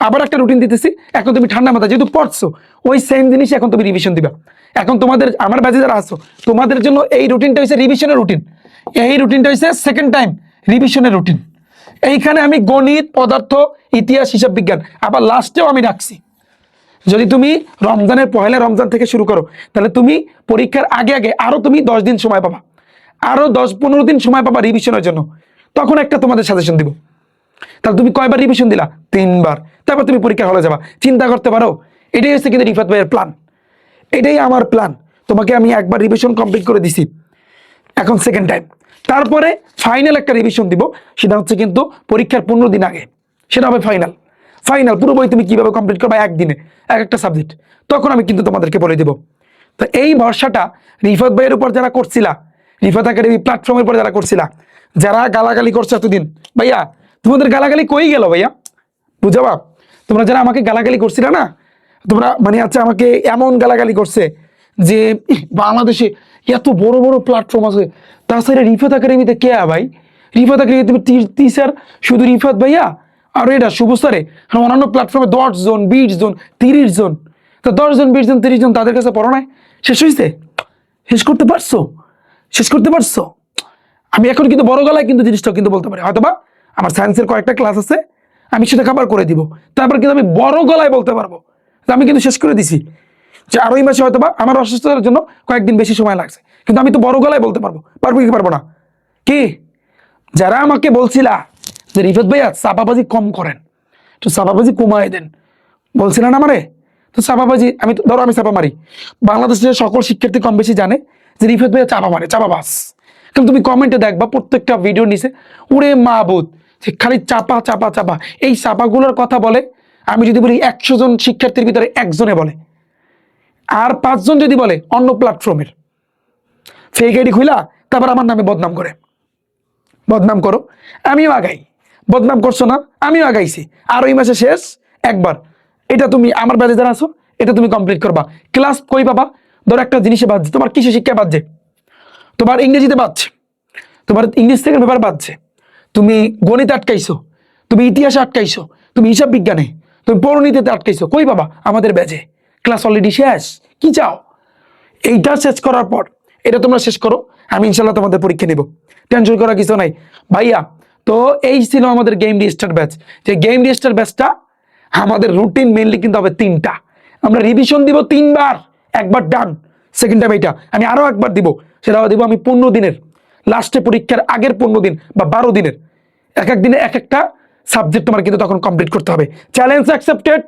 আবার একটা রুটিন দিতেছি। এখন তুমি ঠান্ডা মাথা যেহেতু পড়ছো, ওই সেম জিনিস এখন তুমি রিভিশন দিবা। এখন তোমাদের আমার ব্যাচে যারা আসছো, তোমাদের জন্য এই রুটিনটা হচ্ছে রিভিশনের রুটিন, এই রুটিনটা হচ্ছে সেকেন্ড টাইম রিভিশনের রুটিন। এইখানে আমি গণিত, পদার্থ, ইতিহাস, হিসাব বিজ্ঞান আবার লাস্টেও আমি রাখছি। যদি তুমি রমজানের পহেলা রমজান থেকে শুরু করো, তাহলে তুমি পরীক্ষার আগে আরো তুমি 10 দিন সময় পাবা, আরো 10-15 দিন সময় পাবা রিভিশনের জন্য। তখন একটা তোমাদের সাজেশন দিব। তাহলে তুমি কয়বার রিভিশন দিলা? 3 বার। তারপর তুমি পরীক্ষা হলে যাবা। চিন্তা করতে পারো, এটাই হচ্ছে কিন্তু রিফাত ভাইয়ের প্ল্যান, এটাই আমার প্ল্যান। তোমাকে আমি একবার রিভিশন কমপ্লিট করে দিছি, এখন সেকেন্ড টাইম। তারপরে ফাইনাল একটা রিভিশন দিব, সেটা হচ্ছে কিন্তু পরীক্ষার 15 দিন আগে, সেটা হবে ফাইনাল পুরো বই তুমি কিভাবে কমপ্লিট করবে একদিনে এক একটা সাবজেক্ট, তখন আমি কিন্তু তোমাদেরকে বলে দিব। তো এই ভরসাটা রিফাত ভাইয়ের উপর যারা করছিলা, রিফাত একাডেমি প্ল্যাটফর্মের উপর যারা করছিলা, যারা গালাগালি করছো এতদিন, ভাইয়া তোমাদের গালাগালি কই গেল ভাইয়া? বুঝাবা, তোমরা যারা আমাকে গালাগালি করছিলা না, তোমরা মানে আচ্ছা আমাকে এমন গালাগালি করছে যে বাংলাদেশে এত বড় বড় প্ল্যাটফর্ম আছে, তাছাড়া রিফাত একাডেমিতে কে ভাই? রিফাত একাডেমি তুমি টিচার শুধু রিফাত ভাইয়া আর এটা শুভ স্যারে, অন্যান্য প্ল্যাটফর্মে 10 জন 20 জন 30 জন, তো 10 জন 20 জন 30 জন তাদের কাছে পড়ো নাই, শেষ হয়েছে? শেষ করতে পারছো? শেষ করতে পারছো? আমি এখন কিন্তু বড় গলায় কিন্তু জিনিসটাও কিন্তু বলতে পারি, হয়তোবা আমার সায়েন্সের কয়েকটা ক্লাস আছে, আমি সেটা কভার করে দিব, তারপর কিন্তু আমি বড় গলায় বলতে পারবো যে আমি কিন্তু শেষ করে দিছি, যে আরোই মাসে হয়তোবা আমার অসুস্থতার জন্য কয়েকদিন বেশি সময় লাগছে, কিন্তু আমি তো বড় গলায় বলতে পারবো। পারবো কি পারবো না? কি যারা আমাকে বলছিলা যে রিফাত ভাইয়া চাপাবাজি কম করেন, একটু চাপাবাজি কমায় দেন, বলছিলেন আমারে, তো চাপাবাজি আমি তো ধরো আমি চাপা মারি, বাংলাদেশের সকল শিক্ষার্থী কম বেশি জানে যে রিফাত ভাইয়া চাপা মারে, চাপাবাজ। কিন্তু তুমি কমেন্টে দেখবা প্রত্যেকটা ভিডিও নিচে ওরে মাহবুদ যে খালি চাপা চাপা চাপা, এই চাপাগুলোর কথা বলে আমি যদি বলি 100 জন শিক্ষার্থীর ভিতরে একজনে বলে, আর 5 জন যদি বলে অন্য প্ল্যাটফর্মের ফেক আইডি খুইলা তারপর আমার নামে বদনাম করে। বদনাম করো, আমিও আগাই। বদনাম করছো না, আমিও আগাইছি। আর ওই মাসে শেষ একবার, এটা তুমি আমার ব্যাচে যারা আছো এটা তুমি কমপ্লিট করবা। ক্লাস কই পাবা? ধরো একটা জিনিসে বাজছে, তোমার কিসে শিক্ষায় বাজছে, তোমার ইংরেজিতে বাজছে, তোমার ইংলিশ থেকে পেপার বাজছে, তুমি গণিতে আটকাইছো, তুমি ইতিহাসে আটকাইছো, তুমি হিসাব বিজ্ঞানে, তুমি পরিণীতিতে আটকাইছো, কই পাবা? আমাদের ব্যাচে। ক্লাস অলরেডি শেষ, কি চাও? এইটা শেষ করার পর এটা তোমরা শেষ করো, আমি ইনশাল্লাহ তোমাদের পরীক্ষা নিব, টেনশন করার কিছু নাই ভাইয়া। তো এই ছিল আমাদের গেম রেজিস্টার ব্যাচ। যে গেম রেজিস্টার ব্যাচটা আমাদের রুটিন মেনলি কিন্তু হবে 3টা। আমরা রিভিশন দিব 3বার, একবার ডান, সেকেন্ড টাইম এইটা আমি আরো একবার দিব, সেটাও দিব আমি 15 দিনের, লাস্টে পরীক্ষার আগের 15 দিন বা 12 দিনের, এক এক দিনে এক একটা সাবজেক্ট তোমার কিন্তু তখন কমপ্লিট করতে হবে। চ্যালেঞ্জ অ্যাকসেপ্টেড,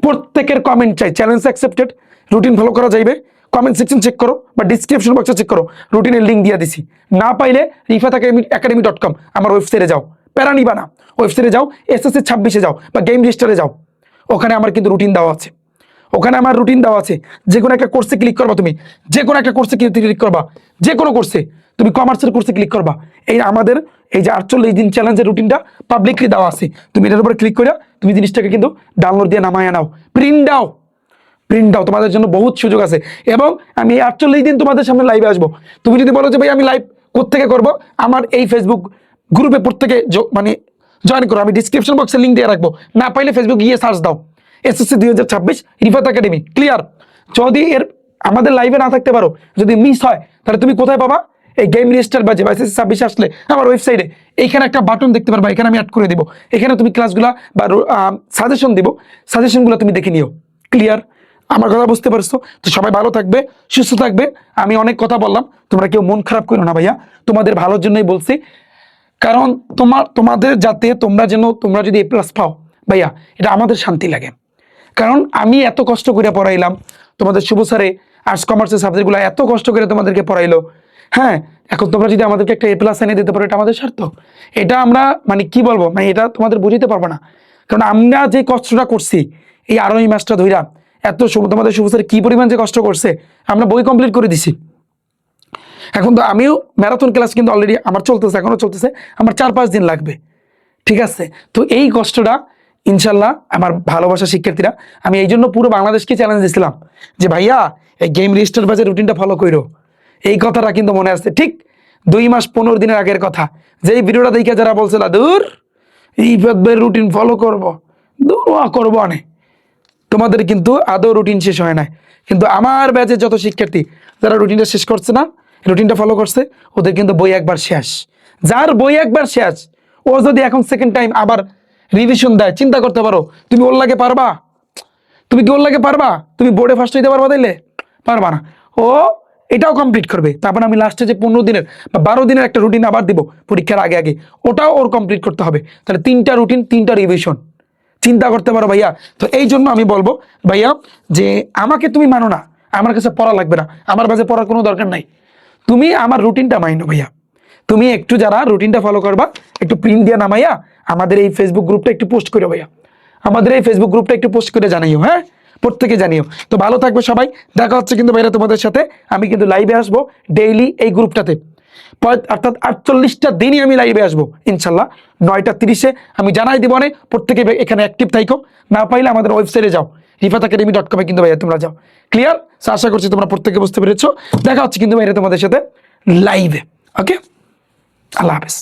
প্রত্যেকের কমেন্ট চাই, চ্যালেঞ্জ অ্যাকসেপ্টেড। রুটিন ফলো করা যাইবে, কমেন্ট সেকশন চেক করো বা ডিসক্রিপশন বক্সে চেক করো, রুটিনের লিঙ্ক দিয়ে দিছি। না পাইলে rifaatacademy.com আমার ওয়েবসাইটে যাও, প্যারা নিবা না, ওয়েবসাইটে যাও, এসএসসি 26-এ যাও বা গেম রেজিস্টারে যাও, ওখানে আমার কিন্তু রুটিন দেওয়া আছে। ওখানে আমার রুটিন দেওয়া আছে, যে কোনো একটা কোর্সে ক্লিক করবা, তুমি যে কোনো একটা কোর্সে ক্লিক করবা, যে কোনো কোর্সে, তুমি কমার্সের কোর্সে ক্লিক করবা, এই আমাদের এই যে 48 দিন চ্যালেঞ্জের রুটিনটা পাবলিকলি দেওয়া আছে, তুমি এটার উপরে ক্লিক করে তুমি জিনিসটাকে কিন্তু ডাউনলোড দিয়ে নামায় নাও, প্রিন্ট দাও, প্রিন্ট দাও, তোমাদের জন্য বহুত সুযোগ আছে। এবং আমি এই 48 দিন তোমাদের সামনে লাইভে আসবো। তুমি যদি বলো যে ভাই আমি লাইভ কোত্থেকে করবো, আমার এই ফেসবুক গ্রুপে প্রত্যেকে মানে জয়েন করো, আমি ডিসক্রিপশন বক্সে লিঙ্ক দিয়ে রাখবো, না পাইলে ফেসবুক গিয়ে সার্চ দাও এসএসসি 2026 রিফাত একাডেমি, ক্লিয়ার। যদি এর আমাদের লাইভে না থাকতে পারো, যদি মিস হয়, তাহলে তুমি কোথায় পাবা? এই গেম রেজিস্টার বাজে বা এসএসসি 26 আসলে আমার ওয়েবসাইটে এইখানে একটা বাটন দেখতে পারবা, এখানে আমি অ্যাড করে দিব, এখানে তুমি ক্লাসগুলা বা সাজেশন দিব, সাজেশনগুলো তুমি দেখে নিও, ক্লিয়ার। আমার কথা বুঝতে পারছো? তো সবাই ভালো থাকবে, সুস্থ থাকবে। আমি অনেক কথা বললাম, তোমরা কেউ মন খারাপ করো না ভাইয়া, তোমাদের ভালোর জন্যই বলছি। কারণ তোমাদের যাতে তোমরা যদি A+ পাও ভাইয়া, এটা আমাদের শান্তি লাগে। কারণ আমি এত কষ্ট করে পড়াইলাম, তোমাদের শুভ স্যারে আর্টস কমার্সের সাবজেক্টগুলো এত কষ্ট করে তোমাদেরকে পড়াইলো, হ্যাঁ, এখন তোমরা যদি আমাদেরকে একটা A+ এনে দিতে পারো, এটা আমাদের স্বার্থ। এটা আমরা মানে কি বলবো, মানে এটা তোমাদের বুঝিতে পারবো না। কারণ আমরা যে কষ্টটা করছি এই 18 মাসটা ধইরা, তোমাদের শুভ স্যার কি পরিমাণ যে কষ্ট করছে, আমরা বই কমপ্লিট করে দিছি। এখন তো আমিও ম্যারাথন ক্লাস কিন্তু অলরেডি আমার চলতেছে, এখনো চলতেছে, আমার 4-5 দিন লাগবে, ঠিক আছে। তো এই কষ্টটা ইনশাল্লাহ আমার ভালোবাসা শিক্ষার্থীরা, আমি এই জন্য পুরো বাংলাদেশকে চ্যালেঞ্জ দিয়েছিলাম যে ভাইয়া এই গেম রেজিস্টার ব্যাচের রুটিনটা ফলো করো। এই কথাটা কিন্তু মনে আসছে, ঠিক 2 মাস 15 দিনের আগের কথা, যে এই ভিডিওটা দেখে যারা বলছিল দূর এই রুটিন ফলো করবো, দূর করবো আনে, তোমাদের কিন্তু আদৌ রুটিন শেষ হয় না। কিন্তু আমার ব্যাচের যত শিক্ষার্থী যারা রুটিনটা শেষ করছে না, রুটিনটা ফলো করছে, ওদের কিন্তু বই একবার শেষ। যার বই একবার শেষ, ও যদি এখন সেকেন্ড টাইম আবার রিভিশন দেয়, চিন্তা করতে পারো তুমি ওর লাগে পারবা? তুমি কি ওর লাগে পারবা? তুমি বোর্ডে ফার্স্ট হইতে পারবা? তাইলে পারবা না। ও এটাও কমপ্লিট করবে, তারপর আমি লাস্টে যে 15 দিনের বা 12 দিনের একটা রুটিন আবার দিব পরীক্ষার আগে আগে, ওটাও ওর কমপ্লিট করতে হবে। তাহলে 3টা রুটিন, 3টা রিভিশন, চিন্তা করতে পারো ভাইয়া। তো এই জন্য আমি বলবো ভাইয়া যে আমাকে তুমি মানো না, আমার কাছে পড়া লাগবে না, আমার কাছে পড়ার কোনো দরকার নাই, তুমি আমার রুটিনটা মাইনো ভাইয়া। তুমি একটু যারা রুটিনটা ফলো করবা, একটু প্রিন্ট দিয়ে নামাইয়া আমাদের এই ফেসবুক গ্রুপটা একটু পোস্ট করো ভাইয়া, আমাদের এই ফেসবুক গ্রুপটা একটু পোস্ট করে জানাইও, হ্যাঁ, প্রত্যেকে জানিও। তো ভালো থাকবে সবাই, দেখা হচ্ছে কিন্তু ভাইরা তোমাদের সাথে। আমি কিন্তু লাইভে আসবো ডেইলি এই গ্রুপটাতে, অর্থাৎ 48টা দিনই আমি লাইভে আসবো ইনশাল্লাহ 9টা 30-এ। আমি জানাই দিব না, প্রত্যেকে এখানে অ্যাক্টিভ থাইকো। না পাইলে আমাদের ওয়েবসাইটে যাও, rifaatacademy.com কিন্তু ভাইয়া তোমরা যাও, ক্লিয়ার। আশা করছি তোমরা প্রত্যেকে বুঝতে পেরেছো। দেখা হচ্ছে কিন্তু ভাইরা তোমাদের সাথে লাইভে, ওকে, আল্লাহ হাফেজ।